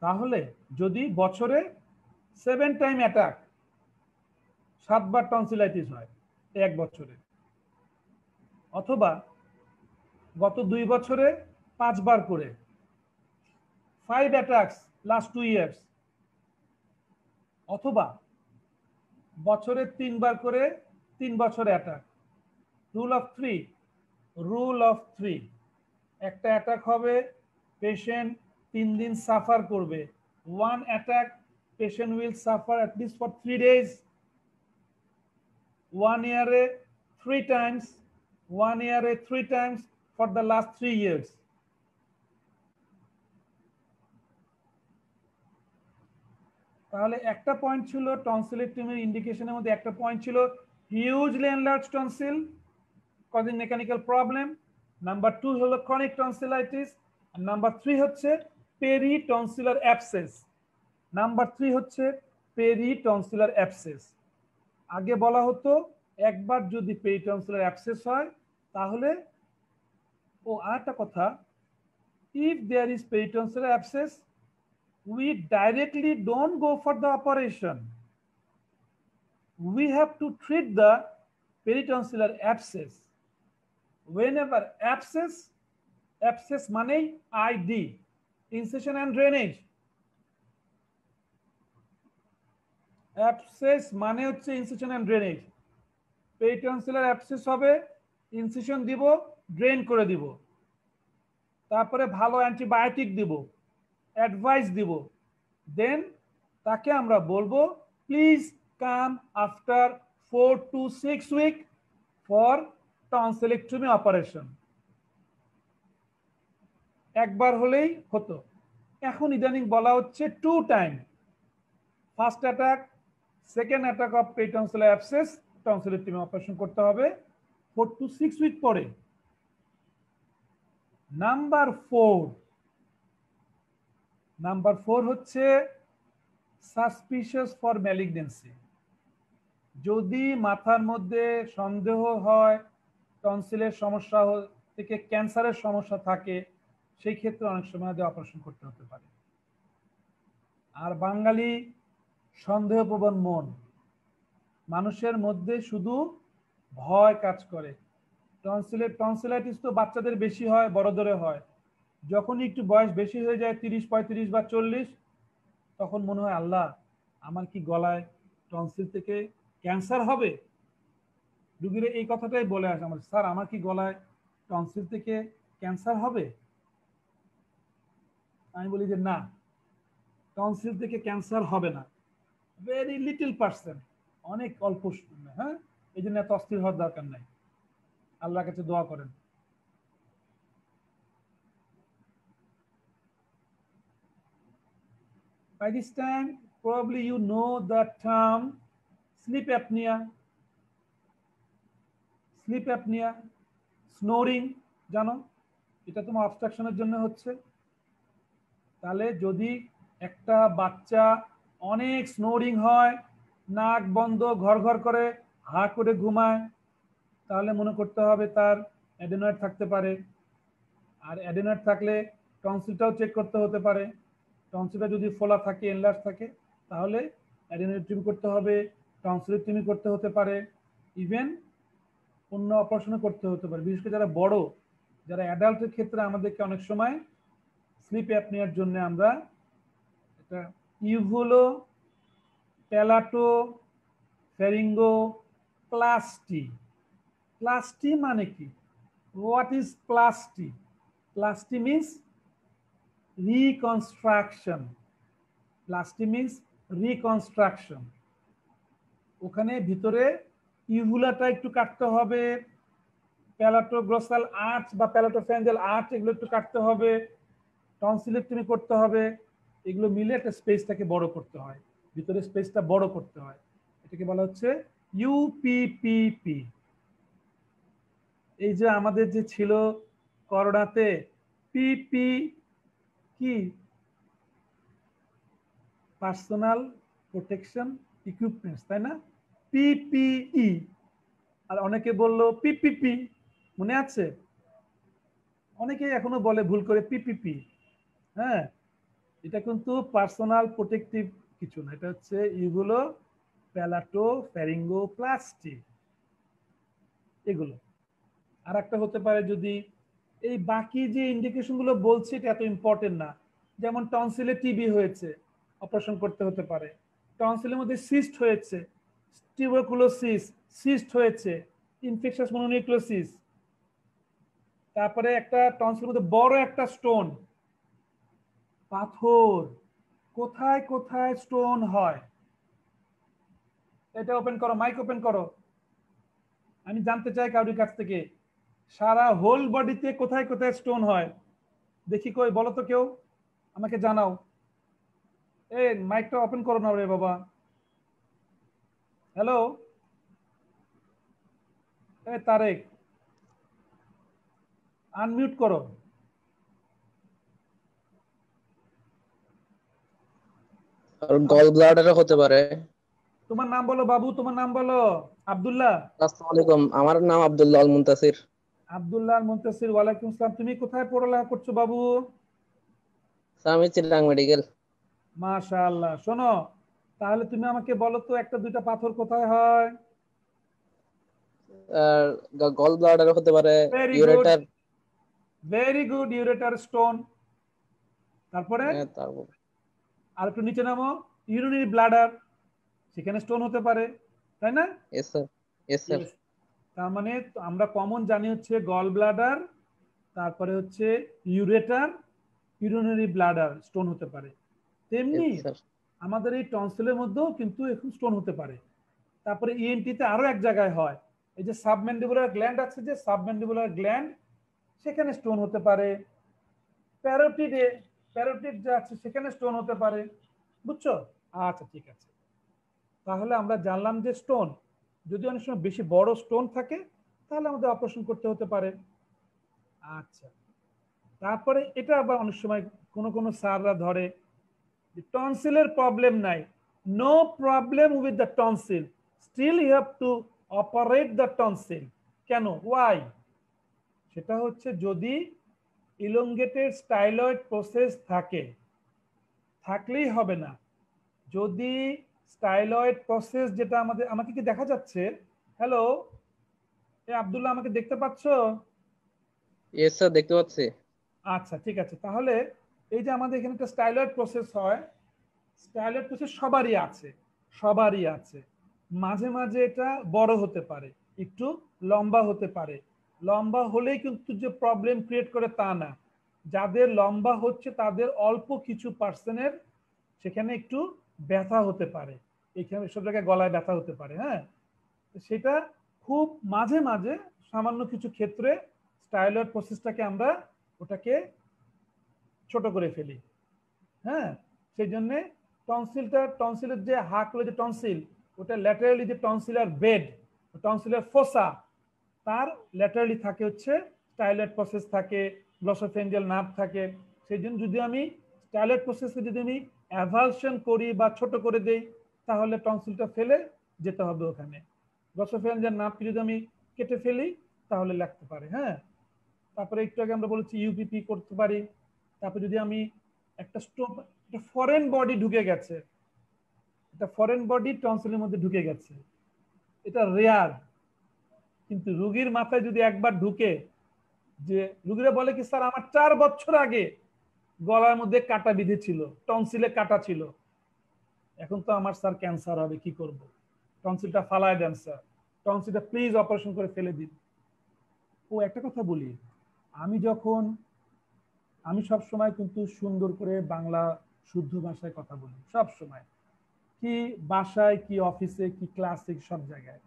Speaker 1: তাহলে যদি বছরে 7 টাইম অ্যাটাক, 7 বার টনসিলাইটিস হয় 1 বছরে, অথবা গত 2 বছরে 5 বার করে, 5 অ্যাটাকস লাস্ট 2 ইয়ার্স, অথবা বছরে 3 বার করে 3 বছরে attack. Rule of 3, rule of 3, একটা অ্যাটাক হবে, পেশেন্ট 3 দিন সাফার করবে, one attack, patient will suffer at least for 3 days. 1 year 3 times, 1 year 3 times for the last 3 years. তাহলে একটা পয়েন্ট ছিল টনসিলেক্টমির ইন্ডিকেশনের মধ্যে, একটা পয়েন্ট ছিল hugely enlarge tonsil causing mechanical problem, number 2 হলো chronic tonsillitis, আর নাম্বার 3 হচ্ছে পেরিটনসিলার অ্যাবসেস। নাম্বার 3 হচ্ছে peritonsillar abscess. আগে বলা হতো একবার যদি পেরিটনসিলার অ্যাবসেস হয় তাহলে, ও আরেকটা কথা, if there is peritonsillar abscess we directly don't go for the operation, we have to treat the peritonsillar abscess. Whenever abscess মানেই ID, incision and drainage, abscess মানে হচ্ছে incision and drainage, peritonsillar abscess হবে, incision দিব, drain করে দিব, তারপরে ভালো antibiotic দিব, অ্যাডভাইস দিব, দেন তাকে আমরা বলবো please come after 4 to 6 week for tonsillectomy operation. একবার হলেই হতো, এখন ইদানিং বলা হচ্ছে 2 time, first attack, second attack of peritonsillar abscess, tonsillectomy operation করতে হবে 4 to 6 উইক পরে। নাম্বার 4 হচ্ছে সাসপিশিয়াস ফর ম্যালিগনেন্সি। যদি মাথার মধ্যে সন্দেহ হয় টনসিলের সমস্যা থেকে ক্যান্সারের সমস্যা থাকে, সেই ক্ষেত্রে অনেক সময় অপারেশন করতে হতে পারে। আর বাঙালি সন্দেহপ্রবণ মন, মানুষের মধ্যে শুধু ভয় কাজ করে। টনসিলাইটিস তো বাচ্চাদের বেশি হয়, বড়দেরও হয়। যখনই একটু বয়স বেশি হয়ে যায় 30, 35 বা 40, তখন মনে হয় আল্লাহ আমার কি গলায় টনসিল থেকে ক্যান্সার হবে। রুগীরা এই কথাটাই বলে আসে আমার, স্যার আমার কি গলায় টনসিল থেকে ক্যান্সার হবে। আমি বলি যে না, টনসিল থেকে ক্যান্সার হবে না, ভেরি লিটল পার্সেন্ট, অনেক অল্প। হ্যাঁ, এই জন্য এত অস্থির হওয়ার দরকার নাই, আল্লাহর কাছে দোয়া করেন। By this time, probably you know the term sleep apnea. Sleep apnea, snoring, জানো এটা তোমার অবস্ট্রাকশনের জন্য হচ্ছে। তাহলে যদি একটা বাচ্চা অনেক স্নোরিং হয়, নাক বন্ধ, ঘর ঘর করে, হা করে ঘুমায়, তাহলে মনে করতে হবে তার অ্যাডেনয়েড থাকতে পারে। আর অ্যাডেনয়েড থাকলে টনসিলটাও চেক করতে হতে পারে। টনসিলটা যদি ফোলা থাকে, এনলার্জ থাকে, তাহলে অ্যাডেনোইডেক্টমি করতে হবে, টনসিলেক্টমি করতে হতে পারে, ইভেন অন্য অপারেশনও করতে হতে পারে। বিশেষ করে যারা বড়, যারা অ্যাডাল্টের ক্ষেত্রে আমাদেরকে অনেক সময় স্লিপ অ্যাপনিয়ার জন্য আমরা এটা ইভুলো প্যালাটো ফেরিঙ্গো প্লাস্টি। প্লাস্টি মানে কি? What is plasty? Plasty means reconstruction. Plasty means reconstruction. ওখানে ভিতরে ইভুলাটা একটু কাটতে হবে, প্যালাটোগ্লসাল আর্চ বা প্যালাটোফ্যাঞ্জাল আর্চ এগুলো একটু কাটতে হবে, টনসিলেক্টমি করতে হবে, এগুলো মিলে একটা স্পেসটাকে বড় করতে হয়, ভিতরে স্পেসটা বড় করতে হয়। এটাকে বলা হচ্ছে ইউপিপিপি। এই যে আমাদের যে ছিল করোনাতে পিপি কি, পার্সোনাল প্রোটেকশন ইকুইপমেন্টস, তাই না? পিপিই। আর অনেকে বললো পিপিপি, মনে আছে? অনেকেই এখনো বলে ভুল করে পিপিপি। হ্যাঁ, এটা কিন্তু পার্সোনাল প্রোটেক্টিভ কিছু না, এটা হচ্ছে ইগুলো প্যালাটো ফ্যারিঙ্গোপ্লাস্টি এগুলো। আর একটা হতে পারে যদি এই বাকি যে ইন্ডিকেশন গুলো বলছে এটা এত ইম্পর্টেন্ট না, যেমন টনসিলে টিবি হয়েছে, অপারেশন করতে হতে পারে। টনসিলের মধ্যে সিস্ট হয়েছে, টিউবারকুলোসিস, সিস্ট হয়েছে, ইনফেকশাস মনোনিউক্লিওসিস। তারপরে একটা টনসিলের মধ্যে বড় একটা স্টোন, পাথর, কোথায় কোথায় স্টোন হয়? এটা ওপেন করো, মাইক ওপেন করো। আমি জানতে চাই কারোর কাছ থেকে সারা হোল বডিতে কোথায় কোথায় স্টোন হয়। দেখি কই, বলো তো কেউ, আমাকে জানাও। এই মাইকটা ওপেন করো না রে বাবা। হ্যালো, এ তারেক, আনমিউট করো।
Speaker 6: আর গল ব্লাডারও হতে পারে।
Speaker 1: তোমার নাম বলো বাবু, তোমার নাম বলো। আব্দুল্লাহ।
Speaker 6: আসসালামু আলাইকুম, আমার নাম আব্দুল্লাহ আল মুনতাসির।
Speaker 1: আব্দুল্লাহ আল মুনতাসির, ওয়ালাইকুম আসসালাম। তুমি কোথায় পড়ালেখা করছো বাবু?
Speaker 6: স্যার, আমি চিটাগাং মেডিকেল।
Speaker 1: মাশাআল্লাহ। শোনো, তাহলে তুমি আমাকে বলো তো একটা দুইটা পাথর কোথায় হয়?
Speaker 6: আর গল ব্লাডারও হতে পারে,
Speaker 1: very good,
Speaker 6: ureter.
Speaker 1: Very good, ureter stone. তারপরে
Speaker 6: তারপর
Speaker 1: আর একটু নিচে নামো, ইউরিনারি ব্লাডার, সেখানে স্টোন হতে পারে, তাই না?
Speaker 6: S sir, S sir.
Speaker 1: Yes. তার মানে আমরা কমন জানি হচ্ছে গল ব্লাডার, তারপরে হচ্ছে ইউরেটার, ইউরিনারি ব্লাডার স্টোন হতে পারে। তেমনি
Speaker 6: এস স্যার।
Speaker 1: আমাদের এই টনসিলের মধ্যেও কিন্তু এখন স্টোন হতে পারে। তারপরে ইএনটিতে আরো এক জায়গায় হয়, এই যে সাবম্যান্ডিবুলার গ্ল্যান্ড আছে, যে সাবম্যান্ডিবুলার গ্ল্যান্ড, সেখানে স্টোন হতে পারে। প্যারোটিডে, প্যারোটিড যা আছে সেখানে স্টোন হতে পারে। বুঝছো? আচ্ছা, ঠিক আছে। তাহলে আমরা জানলাম যে স্টোন, যদি অনেক সময় বেশি বড় স্টোন থাকে তাহলে আমাদের অপারেশন করতে হতে পারে। আচ্ছা, তারপরে এটা আবার অনেক সময় কোন কোন স্যাররা ধরে টনসিলের প্রবলেম নাই, no problem with the tonsil, still you have to operate the tonsil. কেন? ওয়াই? সেটা হচ্ছে যদি ইলংগেটেড স্টাইলয়েড প্রসেস থাকে, থাকলেই হবে না। যদি স্টাইলয়েড প্রসেস, যেটা আমাকে কি দেখা যাচ্ছে? হ্যালো, এ আব্দুল্লাহ, আমাকে দেখতে পাচ্ছো?
Speaker 6: এস স্যার, দেখতে পাচ্ছি।
Speaker 1: আচ্ছা, ঠিক আছে। তাহলে এই যে আমাদের এখানে একটা স্টাইলয়েড প্রসেস হয়, স্টাইলয়েড প্রসেস সবারই আছে, সবারই আছে। মাঝে মাঝে এটা বড় হতে পারে, একটু লম্বা হতে পারে। লম্বা হলেই কিন্তু যে প্রবলেম ক্রিয়েট করে তা না। যাদের লম্বা হচ্ছে তাদের অল্প কিছু পার্সেন্টের সেখানে একটু ব্যথা হতে পারে, এখানে সব জায়গায় গলায় ব্যথা হতে পারে। হ্যাঁ, সেটা খুব মাঝে মাঝে সামান্য কিছু ক্ষেত্রে স্টাইলয়েড প্রসেসটাকে আমরা ওটাকে ছোট করে ফেলি। হ্যাঁ, সেই জন্য টনসিলের যে হাক হলো যে টনসিল, ওটা ল্যাটারালি যে টনসিলার বেড, টনসিলার ফোসা, তার ল্যাটারালি থাকে হচ্ছে স্টাইলয়েড প্রসেস থাকে, গ্লসোফেঞ্জিয়াল নার্ভ থাকে। সেই জন্য যদি আমি স্টাইলয়েড প্রসেসকে যদি আমি অ্যাভালশন করি বা ছোট করে দেই, তাহলে টনসিলটা ফেলে যেতে হবে ওখানে। গ্লসোফেঞ্জিয়াল নার্ভকে যদি আমি কেটে ফেলি তাহলে লাগতে পারে। হ্যাঁ, তারপরে একটু আগে আমরা বলেছি ইউপিপি করতে পারি। তারপরে যদি আমি একটা ফরেন বডি ঢুকে গেছে, একটা ফরেন বডি টনসিলের মধ্যে ঢুকে গেছে, এটা রেয়ার, কিন্তু রোগীর মাথায় যদি একবার ঢুকে, যে রোগীরা বলে কি স্যার আমার 4 বছর আগে গলার মধ্যে কাটা বিঁধেছিল, টনসিলে কাটা ছিল, এখন তো আমার স্যার ক্যান্সার হবে, কি করব? টনসিলটা ফালায় দেন স্যার, টনসিলটা প্লিজ অপারেশন করে ফেলে দিন। ও একটা কথা বলি, আমি সব সময় কিন্তু সুন্দর করে বাংলা শুদ্ধ ভাষায় কথা বলি, সব সময়, কি বাসায় কি অফিসে কি ক্লাসে সব জায়গায়।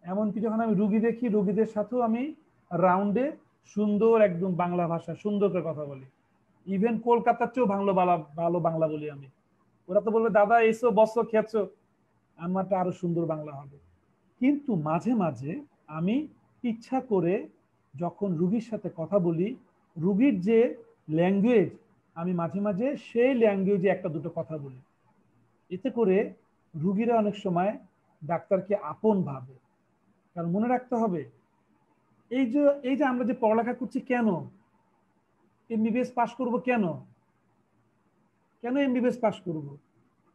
Speaker 1: এমনকি যখন আমি রুগী দেখি, রুগীদের সাথেও আমি রাউন্ডে সুন্দর একদম বাংলা ভাষা সুন্দর করে কথা বলি। ইভেন কলকাতার চেয়েও ভালো বাংলা বলি আমি। ওরা তো বলবে দাদা এসো বসো খেয়েছো, আমারটা আরো সুন্দর বাংলা হবে। কিন্তু মাঝে মাঝে আমি ইচ্ছা করে যখন রুগীর সাথে কথা বলি, রুগীর যে ল্যাঙ্গুয়েজ, আমি মাঝে মাঝে সেই ল্যাঙ্গুয়েজে একটা দুটো কথা বলি। এতে করে রুগীরা অনেক সময় ডাক্তারকে আপন ভাবে। কারণ মনে রাখতে হবে, এই যে আমরা যে পড়ালেখা করছি, কেন এমবিবিএস পাস করব, কেন এমবিবিএস পাস করব?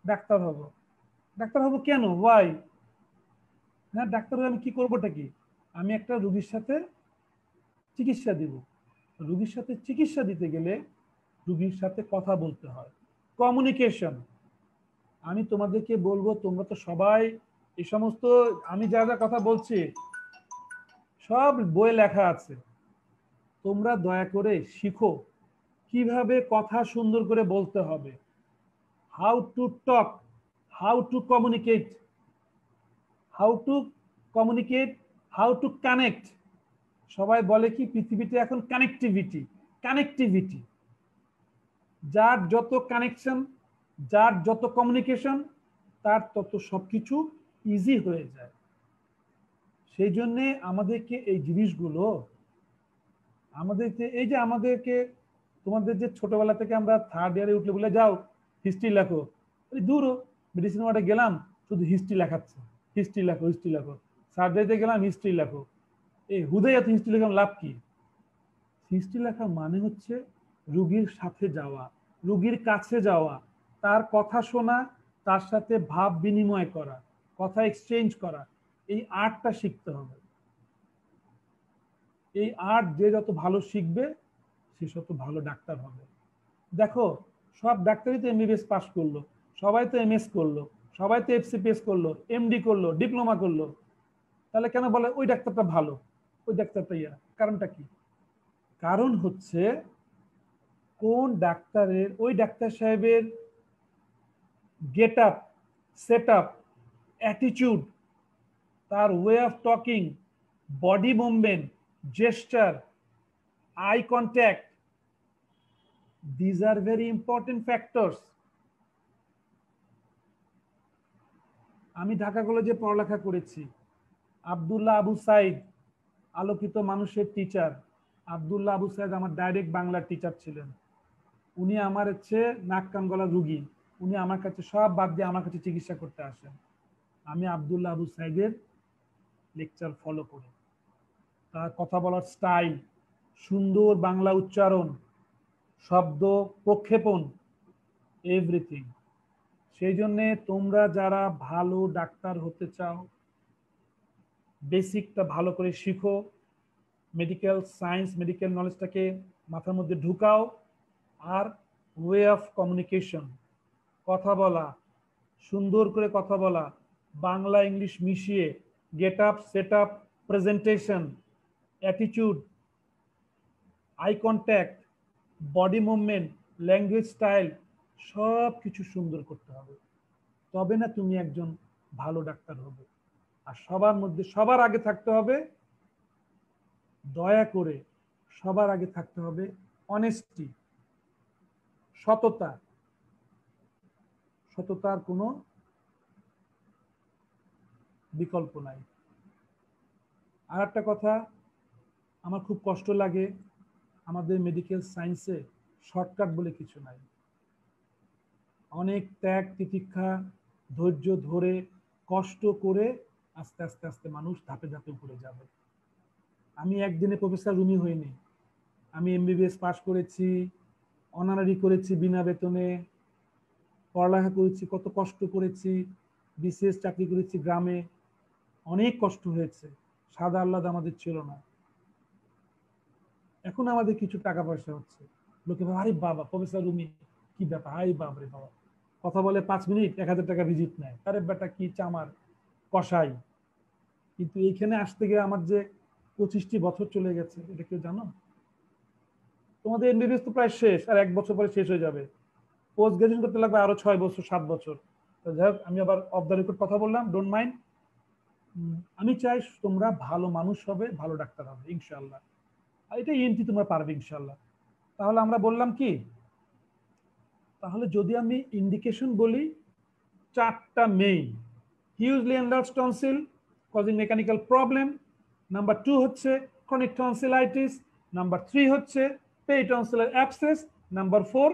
Speaker 1: ডাক্তার হব, ডাক্তার হব কেন? ওয়াই? না, ডাক্তার হয়ে আমি কি করবোটা কি? আমি একটা রুগীর সাথে চিকিৎসা দিব। রুগীর সাথে চিকিৎসা দিতে গেলে রুগীর সাথে কথা বলতে হয়, কমিউনিকেশন। আমি তোমাদেরকে বলবো, তোমরা তো সবাই এই সমস্ত আমি যা যা কথা বলছি সব বইয়ে লেখা আছে, তোমরা দয়া করে শিখো কিভাবে কথা সুন্দর করে বলতে হবে। how to talk, how to communicate, how to communicate, how to connect. সবাই বলে কি পৃথিবীতে এখন কানেক্টিভিটি, কানেক্টিভিটি, যার যত কানেকশন, যার যত কমিউনিকেশন, তার তত সবকিছু ইজি হয়ে যায়। সেই জন্যে আমাদেরকে এই জিনিসগুলো, আমাদেরকে এই যে আমাদেরকে তোমাদের যে ছোটবেলা থেকে আমরা থার্ড ইয়ারে উঠলে বলে যাও হিস্ট্রি লেখো, দূর মেডিসিন ওয়ার্ডে গেলাম শুধু হিস্ট্রি লেখাচ্ছে, হিস্ট্রি লেখো, হিস্ট্রি লেখো, সার্জারিতে গেলাম হিস্ট্রি লেখো, এই হুদয় এত হিস্ট্রি লেখার লাভ কি? হিস্ট্রি লেখা মানে হচ্ছে রুগীর সাথে যাওয়া, রুগীর কাছে যাওয়া, তার কথা শোনা, তার সাথে ভাব বিনিময় করা, কথা এক্সচেঞ্জ করা, এই আর্টটা শিখতে হবে। এই আর্ট যে যত ভালো শিখবে সে তত ভালো ডাক্তার হবে। দেখো সব ডাক্তারই তো এমবিবিএস পাস করলো, সবাই তো এমএস করলো, সবাই তো এফসিপিএস করলো, এমডি করলো, ডিপ্লোমা করলো, তাহলে কেন বলে ওই ডাক্তারটা ভালো, ওই ডাক্তারটা ইয়া? কারণটা কি? কারণ হচ্ছে কোন ডাক্তারের, ওই ডাক্তার সাহেবের get up, set up, attitude, তার way of talking, body movement, gesture, eye contact, these are very important factors. আমি ঢাকা কলেজে পড়ালেখা করেছি। আব্দুল্লাহ আবু সাইদ আলোকিত মানুষের টিচার, আব্দুল্লাহ আবু সাইদ আমার ডাইরেক্ট বাংলার টিচার ছিলেন। উনি আমার হচ্ছে নাক কান গলা রুগী, উনি আমার কাছে সব বাদ দিয়ে আমার কাছে চিকিৎসা করতে আসেন। আমি আব্দুল্লাহ আবু সাইদের লেকচার ফলো করি, তার কথা বলার স্টাইল, সুন্দর বাংলা উচ্চারণ, শব্দ প্রক্ষেপণ, এভরিথিং। সেই জন্যে তোমরা যারা ভালো ডাক্তার হতে চাও, বেসিকটা ভালো করে শিখো, মেডিকেল সায়েন্স, মেডিকেল নলেজটাকে মাথার মধ্যে ঢুকাও, আর ওয়ে অফ কমিউনিকেশন, কথা বলা, সুন্দর করে কথা বলা, বাংলা ইংলিশ মিশিয়ে, gate up, set up, presentation, attitude, eye contact, body movement, language style, সব কিছু সুন্দর করতে হবে, তবে না তুমি একজন ভালো ডাক্তার হবে। আর সবার মধ্যে সবার আগে থাকতে হবে, দয়া করে সবার আগে থাকতে হবে অনেস্টি, সততা। সততার কোনো বিকল্প নাই। আর একটা কথা আমার খুব কষ্ট লাগে, আমাদের মেডিকেল সায়েন্সে শর্টকাট বলে কিছু নাই। অনেক ত্যাগ তিতিক্ষা, ধৈর্য ধরে, কষ্ট করে আস্তে আস্তে আস্তে মানুষ ধাপে ধাপে উপরে যাবে। আমি একদিনে প্রফেসর রুমি হইনি, আমি এমবিবিএস পাস করেছি, অনারারি করেছি বিনা বেতনে, পড়ালেখা করেছি, কত কষ্ট করেছি, বিসিএস চাকরি করেছি গ্রামে, অনেক কষ্ট হয়েছে, সাদা আহ্লাদ আমাদের ছিল না। এখন আমাদের কিছু টাকা পয়সা হচ্ছে, লোকে ভাবে আরে বাবা প্রফেসর রুমি কি ব্যাপার, আরে বাবা রে বাবা, কথা বলে 5 মিনিট 1000 টাকা ভিজিট নেয়, আরে বেটা কি চামার কষাই। কিন্তু এইখানে আসতে গিয়ে আমার যে 25টি বছর চলে গেছে, এটা কেউ জানো? তোমাদের এমবিবিএস তো প্রায় শেষ, আর 1 বছর পরে শেষ হয়ে যাবে, পোস্ট গ্রাজুয়েশন করতে লাগবে আরো 6 বছর 7 বছর। তো যাই হোক, আমি আবার অফ দ্য রেকর্ড কথা বললাম, ডোন্ট মাইন্ড। আমি চাই তোমরা ভালো মানুষ হবে, ভালো ডাক্তার হবে ইনশাআল্লাহ, আর এটা ইএনটি তোমরা পারবে ইনশাআল্লাহ। তাহলে আমরা বললাম কি, তাহলে যদি আমি ইন্ডিকেশন বলি 4টা main: hugely enlarged tonsil causing mechanical problem, number 2 হচ্ছে ক্রনিক টনসিলাইটিস, নাম্বার 3 হচ্ছে peritonsillar abscess, number 4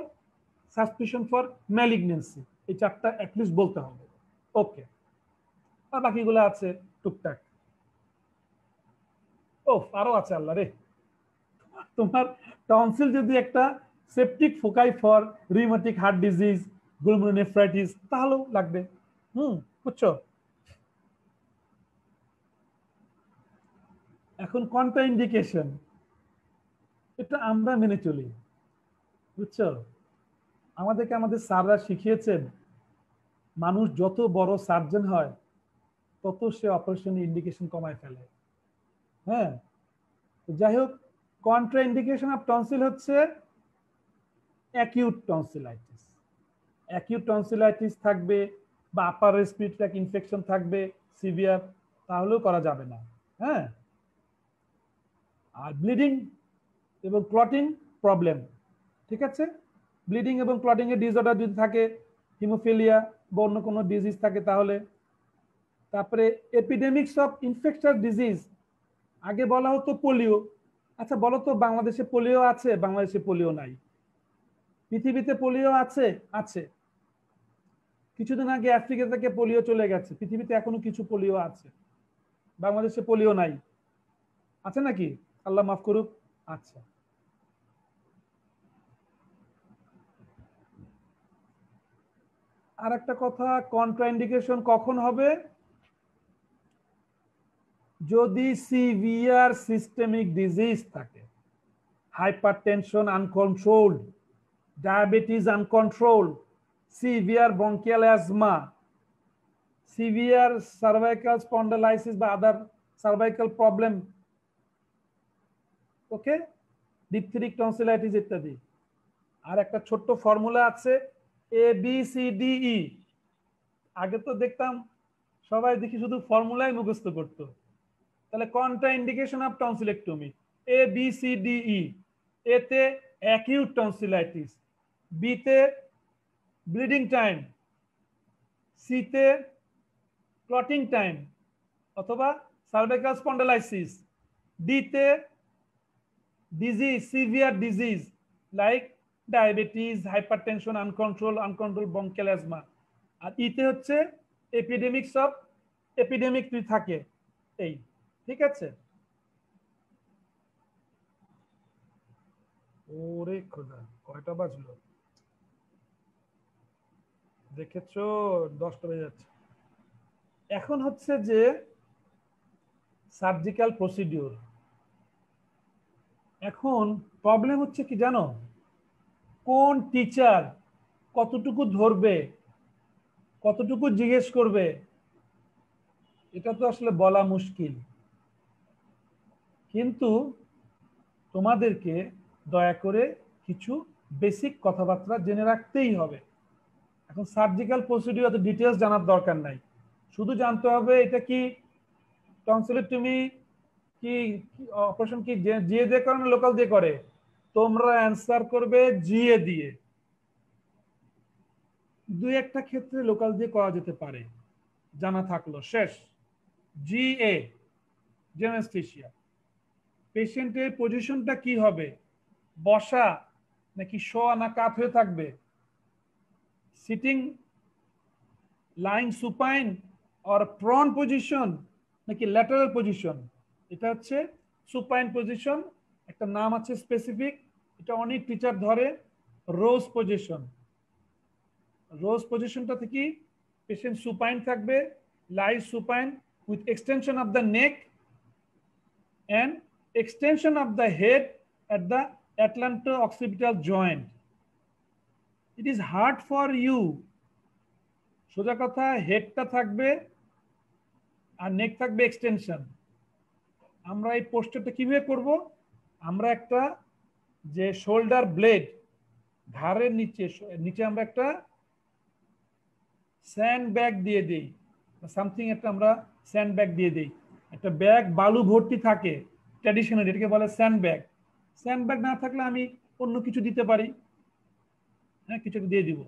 Speaker 1: suspicion for malignancy. এই 4টা অ্যাটলিস্ট বলতে হবে, ওকে? আর বাকিগুলো আছে টুকটাক। ও আরো আছে, আল্লাহ রে। তোমার টনসিল যদি একটা septic foci for rheumatic heart disease, glomerulonephritis, তাহলেও লাগবে। বুঝছো? এখন কন্ট্রাইন্ডিকেশন, এটা আমরা মেনে চলি, বুঝছো? আমাদেরকে আমাদের স্যাররা শিখিয়েছেন, মানুষ যত বড় সার্জন হয় তত সে অপারেশনে ইন্ডিকেশন কমায় ফেলে। হ্যাঁ, যাই হোক, কন্ট্রাইন্ডিকেশন অফ টনসিল হচ্ছে অ্যাকিউট টনসিলাইটিস। অ্যাকিউট টনসিলাইটিস থাকবে বা আপার রেসপিরেটরি ট্র্যাক্ট ইনফেকশন থাকবে সিভিয়ার, তাহলেও করা যাবে না। হ্যাঁ, আর ব্লিডিং এবং ক্লটিং প্রবলেম, ঠিক আছে, ব্লিডিং এবং ক্লটিং এর ডিসঅর্ডার যদি থাকে, হিমোফিলিয়া বা অন্য কোনো ডিজিজ থাকে তাহলে। তারপরে এপিডেমিক্স অফ ইনফেকশাস ডিজিজ, আগে বলা হতো পোলিও। আচ্ছা বলো তো, বাংলাদেশে পোলিও আছে? বাংলাদেশে পোলিও নাই। পৃথিবীতে পোলিও আছে? আছে। কিছুদিন আগে আফ্রিকা থেকে পোলিও চলে গেছে, পৃথিবীতে এখনো কিছু পোলিও আছে, বাংলাদেশে পোলিও নাই। আছে নাকি? আল্লাহ মাফ করুক। আচ্ছা, আর একটা কথা, কন্ট্রাইন্ডিকেশন কখন হবে? যদি সিভিয়ার সিস্টেমিক ডিজিজ থাকে, hypertension uncontrolled, diabetes uncontrolled, severe bronchial asthma, severe cervical spondylosis বা আদার সার্ভাইকাল প্রবলেম, ওকে, ডিপথেরিক টনসিলাইটিস ইত্যাদি। আর একটা ছোট্ট ফর্মুলা আছে, ABCDE। আগে তো দেখতাম সবাই দেখি শুধু ফর্মুলাই মুখস্থ করতো। তাহলে কন্ট্রাইন্ডিকেশন অফ টনসিলেক্টমি, ABCDE। এতে অ্যাকিউট টনসিলাইটিস, বিতে ব্লিডিং টাইম, সিতে ক্লটিং টাইম অথবা সার্ভাইকাল স্পন্ডালাইসিস, ডিতে disease, severe disease like diabetes, hypertension uncontrol bronchial asthma. আর ইতে হচ্ছে এপিডেমিক্স অফ এপিডেমিক থাকে এই, ঠিক আছে। ওরে খোদা, কয়টা বাজলো দেখেছো? 10টা বেজে যাচ্ছে। এখন হচ্ছে যে সার্জিক্যাল প্রসিডিউর। এখন প্রবলেম হচ্ছে কি জানো, কোন টিচার কতটুকু ধরবে, কতটুকু জিজ্ঞেস করবে, এটা তো আসলে বলা মুশকিল। কিন্তু তোমাদেরকে দয়া করে কিছু বেসিক কথাবার্তা জেনে রাখতেই হবে। এখন সার্জিক্যাল প্রসিডিউর এত ডিটেলস জানার দরকার নাই, শুধু জানতে হবে এটা কি টনসিলেক্টমি কি অপারেশন কি জিএ দিয়ে করে না লোকাল দিয়ে করে। তোমরা অ্যান্সার করবে জিএ দিয়ে। দুই একটা ক্ষেত্রে লোকাল দিয়ে করা যেতে পারে, জানা থাকলো শেষ। জিএ জেনারেস্টেশিয়া। পেশেন্টের পজিশনটা কি হবে, বসা নাকি শোয়া না কাত হয়ে থাকবে, sitting, lying supine or prone position নাকি ল্যাটারাল পজিশন। এটা হচ্ছে সুপাইন পজিশন, একটা নাম আছে স্পেসিফিক, এটা অনেক টিচার ধরে, রোজ পজিশন। রোজ পজিশনটা থেকে পেশেন্ট সুপাইন থাকবে, lie supine with extension of the neck and extension of the head at the atlanto-occipital joint. It is hard for you, সোজা কথা, হেডটা থাকবে আর নেক থাকবে এক্সটেনশন। আমরা এই পোস্টারটা কিভাবে করব, আমরা একটা যে শোল্ডার ব্লেড ঘাড়ের নিচে আমরা একটা স্যান্ড ব্যাগ দিয়ে দিই, সামথিং একটা আমরা স্যান্ড ব্যাগ দিয়ে দিই। একটা ব্যাগ বালু ভর্তি থাকে ট্র্যাডিশনাল, এটাকে বলে স্যান্ড ব্যাগ। স্যান্ড ব্যাগ না থাকলে আমি অন্য কিছু দিতে পারি, হ্যাঁ কিছু দিয়ে দিব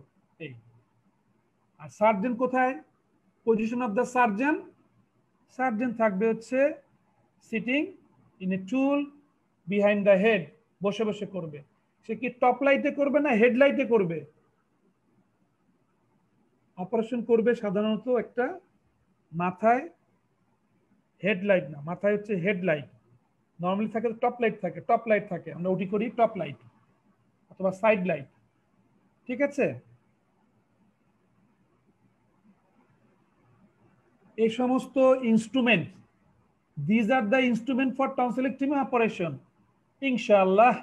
Speaker 1: এই। আর সার্জন কোথায়, position of the surgeon, surgeon থাকবে হচ্ছে sitting in a stool behind the head, বসে বসে করবে। সে কি টপ লাইটে করবে না হেডলাইটে করবে? অপারেশন করবে সাধারণত একটা মাথায় হেডলাইট না, মাথায় হচ্ছে হেডলাইট, নর্মালি থাকে টপ লাইট থাকে, টপ লাইট থাকে, আমরা ওটি করি টপ লাইট অথবা সাইড লাইট, ঠিক আছে। এই সমস্ত instrument, these are the instrument for tonsillectomy operation. ইনশাআল্লাহ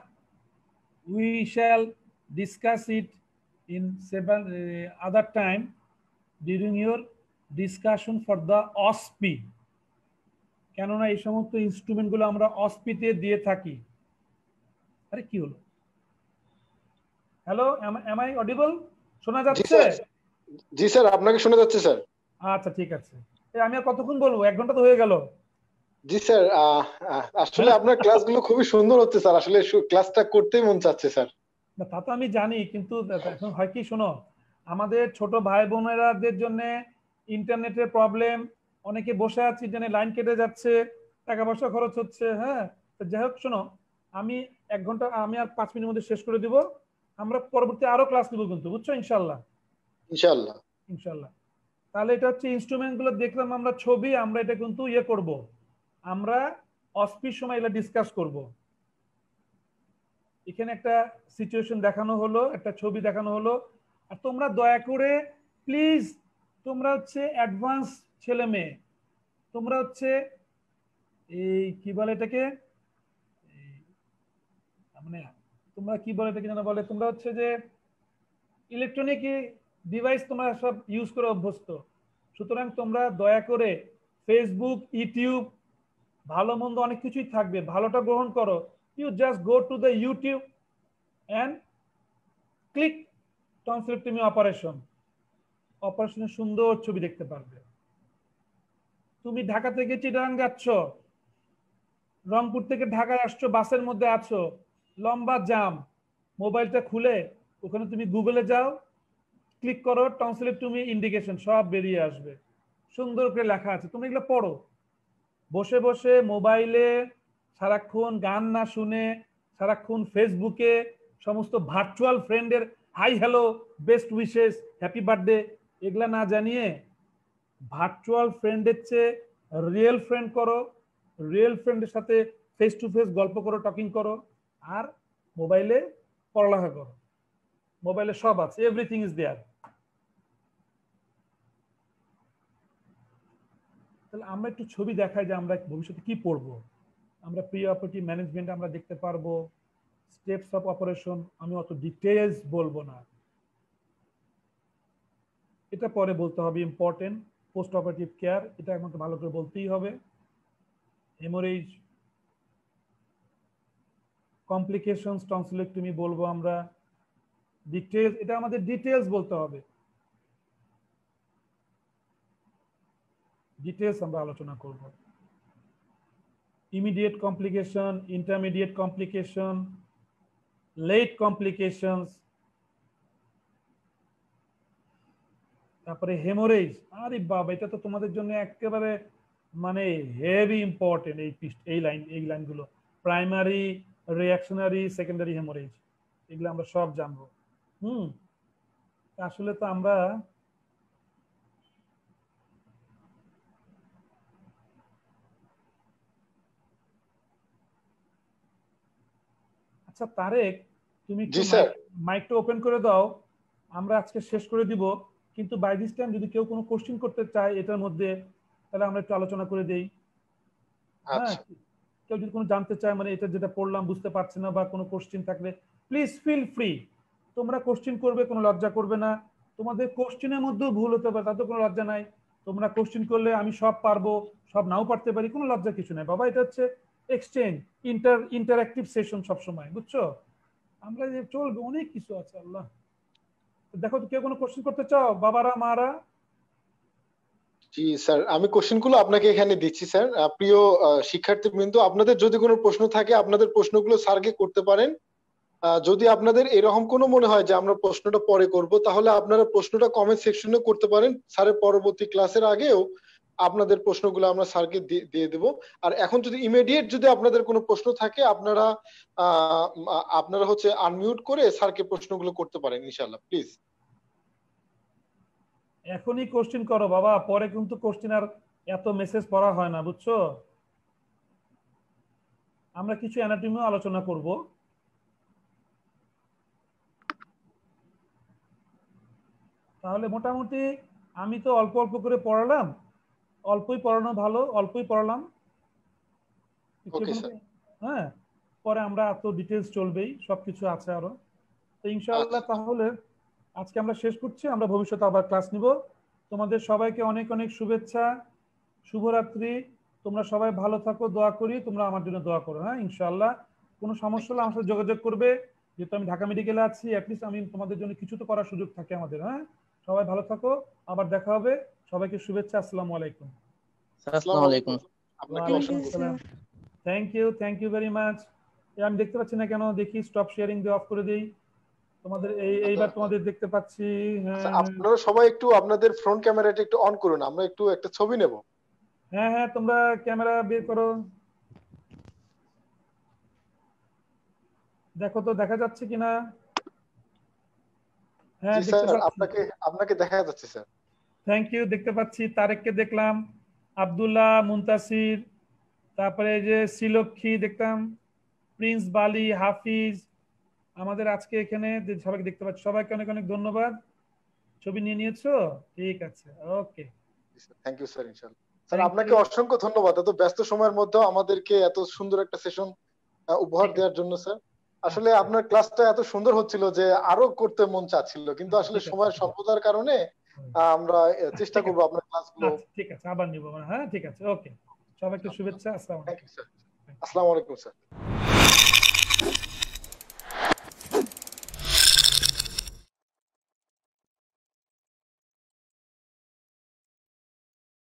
Speaker 1: we shall discuss it in several other time during your discussion for the OSPI, কেননা এই সমস্ত ইনস্ট্রুমেন্ট গুলো আমরা অসপিতে দিয়ে থাকি। আরে কি হলো, হ্যালো, am I audible? শোনা
Speaker 2: জি
Speaker 1: যাচ্ছে?
Speaker 2: স্যার, জি স্যার, আপনাকে শোনা যাচ্ছে স্যার।
Speaker 1: আচ্ছা ঠিক আছে। আমি আর কতক্ষণ বলবো? 1 ঘন্টা তো হয়ে গেল।
Speaker 2: জি স্যার, আসলে আপনার ক্লাসগুলো খুবই সুন্দর হচ্ছে স্যার, আসলে ক্লাসটা করতেই মন চাচ্ছে স্যার।
Speaker 1: না, তা তো আমি জানি, কিন্তু এখন হয় কি, শোনো, আমাদের ছোট ভাই বোনেরাদের জন্য ইন্টারনেটের প্রবলেম, অনেকে বসে আছে, ইন্টারনেট লাইন কেটে যাচ্ছে, টাকা পয়সা খরচ হচ্ছে। হ্যাঁ, তো যাই হোক, শোনো, আমি 1 ঘন্টা, আমি আর 5 মিনিটের মধ্যে শেষ করে দিব। আমরা পরবর্তী আরো ক্লাস নিব কিন্তু, বুঝছো? ইনশাল্লাহ।
Speaker 2: ইনশাআল্লাহ।
Speaker 1: ইনশাল্লাহ। তাহলে এটা হচ্ছে ইনস্ট্রুমেন্ট গুলো দেখলাম আমরা, ছবি, আমরা এটা কিন্তু ইয়ে করব, আমরা অস্পির সময় এটা ডিসকাস করব। এখানে একটা সিচুয়েশন দেখানো হলো, একটা ছবি দেখানো হলো। আর তোমরা দয়া করে প্লিজ, তোমরা হচ্ছে অ্যাডভান্স ছেলে মেয়ে, তোমরা হচ্ছে এই কি বলে এটাকে, মানে তোমরা কি বলে এটাকে যেন বলে, তোমরা হচ্ছে যে ইলেকট্রনিক ডিভাইস তোমরা সব ইউজ করে অভ্যস্ত। সুতরাং তোমরা দয়া করে ফেসবুক, ইউটিউব, ভালো মন্দ অনেক কিছুই থাকবে, ভালোটা গ্রহণ করো। You just go to the YouTube and click tonsillectomy অপারেশনের সুন্দর ছবি দেখতে পারবে। তুমি ঢাকা থেকে চিটাগাং যাচ্ছ, রংপুর থেকে ঢাকায় আসছো, বাসের মধ্যে আছো, লম্বা জাম, মোবাইলটা খুলে ওখানে তুমি গুগলে যাও, ক্লিক করো, টনসিলেক্টমি ইন্ডিকেশন, সব বেরিয়ে আসবে, সুন্দর করে লেখা আছে। তুমি এগুলো পড়ো, বসে বসে মোবাইলে সারাক্ষণ গান না শুনে, সারাক্ষণ ফেসবুকে সমস্ত ভার্চুয়াল ফ্রেন্ডের hi hello, best wishes, happy birthday, এগুলা না জানিয়ে ভার্চুয়াল ফ্রেন্ডের চেয়ে রিয়েল ফ্রেন্ড করো, রিয়েল ফ্রেন্ডের সাথে ফেস টু ফেস গল্প করো, টকিং করো, আর মোবাইলে পড়ালেখা করো। মোবাইলে সব আছে, এভরিথিং ইজ দেয়ার। তাহলে আমরা একটু ছবি দেখাই যে আমরা ভবিষ্যতে কি পড়বো। আমরা প্রি অপারেটিভ ম্যানেজমেন্ট আমরা দেখতে পারবো, স্টেপস অফ অপারেশন, আমি অত ডিটেইলস বলবো না, এটা পরে বলতে হবে। ইম্পর্টেন্ট পোস্ট অপারেটিভ কেয়ার, এটা আমাকে ভালো করে বলতেই হবে। হেমোরেজ, কমপ্লিকেশনস, টনসিলেক্টমি বলবো আমরা, ডিটেইলস, এটা আমাদের ডিটেইলস বলতে হবে, ডিটেইলস আমরা আলোচনা করব। Immediate complication, intermediate complication, late complications, তারপরে হেমোরেজ। আরে বাবা, এটা তো তোমাদের জন্য একেবারে মানে হেভি ইম্পর্টেন্ট, এই লাইনগুলো, প্রাইমারি, রিঅ্যাকশনারি, সেকেন্ডারি হেমোরেজ, এগুলো আমরা সব জানবো। আসলে তো আমরা আচ্ছা তারেক, তুমি একটু মাইকটা ওপেন করে দাও, আমরা আজকে শেষ করে দিব, কিন্তু বাই দিস টাইম যদি কেউ কোনো কোশ্চেন করতে চায় এটার মধ্যে, তাহলে আমরা একটু আলোচনা করে দেই। হ্যাঁ, কেউ যদি কোনো জানতে চায়, মানে এটা যেটা পড়লাম বুঝতে পারছে না, বা কোনো কোশ্চেন থাকলে প্লিজ ফিল ফ্রি, তোমরা কোশ্চেন করবে, কোনো লজ্জা করবে না। তোমাদের কোশ্চেনের মধ্যেও ভুল হতে পারে, তাতে কোনো লজ্জা নাই। তোমরা কোশ্চেন করলে আমি সব পারবো, সব নাও পারতে পারি, কোনো লজ্জার কিছু নাই বাবা। এটা হচ্ছে এক্সচেঞ্জ, ইন্টারঅ্যাক্টিভ সেশন সবসময়, বুঝছো? আমরা যে চলবে, অনেক কিছু আছে। আল্লাহ, দেখো তো কেউ কোনো কোশ্চেন করতে চাও, বাবারা, মারা?
Speaker 2: জি স্যার, আমি কোশ্চেনগুলো আপনাকে এখানে দিচ্ছি স্যার। প্রিয় শিক্ষার্থীবৃন্দ, আপনাদের যদি কোনো প্রশ্ন থাকে আপনাদের প্রশ্নগুলো স্যারকে করতে পারেন। যদি আপনাদের এরকম কোনো মনে হয় যে আমরা প্রশ্নটা পরে করব, তাহলে আপনারা প্রশ্নটা কমেন্ট সেকশনে করতে পারেন। স্যারের পরবর্তী ক্লাসের আগেও আপনাদের প্রশ্নগুলো আমরা স্যারকে দিয়ে দেব। আর এখন যদি ইমিডিয়েট যদি আপনাদের কোনো প্রশ্ন থাকে, আপনারা হচ্ছে আনমিউট করে স্যারকে প্রশ্নগুলো করতে পারেন ইনশাআল্লাহ, প্লিজ।
Speaker 1: এখনই কোশ্চেন করো বাবা, পরে কিন্তু কোশ্চেন আর এত মেসেজ পড়া হয় না, বুঝছো? আমরা কিছু অ্যানাটমিও আলোচনা করব। তাহলে মোটামুটি আমি তো অল্প অল্প করে পড়ালাম, অল্পই পড়ানো ভালো, অল্পই পড়ালাম। হ্যাঁ, পরে আমরা এত ডিটেলস চলবেই, সবকিছু আছে আরো। তো ইনশাআল্লাহ তাহলে আজকে আমরা শেষ করছি, আমরা ভবিষ্যতে আবার ক্লাস নিব। তোমাদের সবাইকে অনেক অনেক শুভেচ্ছা, শুভরাত্রি। তোমরা সবাই ভালো থাকো, দোয়া করি, তোমরা আমার জন্য দোয়া করো। হ্যাঁ, ইনশাআল্লাহ কোনো সমস্যা হলে আমার সাথে যোগাযোগ করবে। যেহেতু আমি ঢাকা মেডিকেলে আছি, অ্যাটলিস্ট আমি তোমাদের জন্য কিছু তো করার সুযোগ থাকে আমাদের। হ্যাঁ, সবাই ভালো থাকো, আবার দেখা হবে। সবাইকে শুভেচ্ছা, আসসালামু আলাইকুম।
Speaker 6: আসসালামু আলাইকুম।
Speaker 2: আপনাকে
Speaker 1: ওয়ালাইকুম
Speaker 2: অসংখ্য
Speaker 1: আসসালাম। Thank you very much. আমি দেখতে পাচ্ছি না কেন, দেখি স্টপ শেয়ারিং দিয়ে অফ করে দেই। তোমাদের এইবার তোমাদের দেখতে পাচ্ছি।
Speaker 2: আচ্ছা,
Speaker 1: হ্যাঁ
Speaker 2: আপনারা সবাই একটু আপনাদের ফ্রন্ট ক্যামেরাটা একটু অন করুন, আমরা একটু একটা ছবি নেব।
Speaker 1: হ্যাঁ হ্যাঁ, তোমরা ক্যামেরা বের করো, দেখো তো দেখা যাচ্ছে কিনা। হ্যাঁ
Speaker 2: জি
Speaker 1: দেখতে
Speaker 2: স্যার,
Speaker 1: পাচ্ছি।
Speaker 2: আপনাকে আপনাকে দেখা যাচ্ছে স্যার।
Speaker 1: থ্যাংক ইউ, দেখতে পাচ্ছি। তারেককে দেখলাম, আব্দুল্লাহ, মুনতাসির, তারপরে এই যে শ্রীলক্ষ্মী দেখতাম, প্রিন্স বালি, হাফিজ, আমাদের আজকে এখানে যে সবাইকে দেখতে পাচ্ছি। সবাইকে অনেক অনেক ধন্যবাদ। ছবি নিয়ে নিয়েছো? ঠিক আছে, ওকে।
Speaker 2: Thank you sir. ইনশাআল্লাহ স্যার,
Speaker 1: Thank
Speaker 2: আপনাকে
Speaker 1: you.
Speaker 2: অসংখ্য ধন্যবাদ এত ব্যস্ত সময়ের মধ্যে আমাদেরকে এত সুন্দর একটা সেশন উপহার
Speaker 1: ঠিক আছে।
Speaker 2: দেওয়ার জন্য স্যার। আসলে
Speaker 1: আচ্ছা,
Speaker 2: আপনার ক্লাসটা এত সুন্দর হচ্ছিল যে আরো করতে মন চাচ্ছিল, কিন্তু আসলে
Speaker 1: ঠিক আছে।
Speaker 2: সময়ের স্বল্পতার কারণে আমরা চেষ্টা
Speaker 1: ঠিক
Speaker 2: করবো
Speaker 1: আছে,
Speaker 2: আপনার ক্লাসগুলো।
Speaker 1: আচ্ছা ঠিক আছে, আবার নিব। হ্যাঁ ঠিক আছে, ওকে। সবাইকে শুভেচ্ছা, আসসালামু
Speaker 2: থ্যাংক
Speaker 1: আলাইকুম।
Speaker 2: You sir. আসসালামু আলাইকুম স্যার।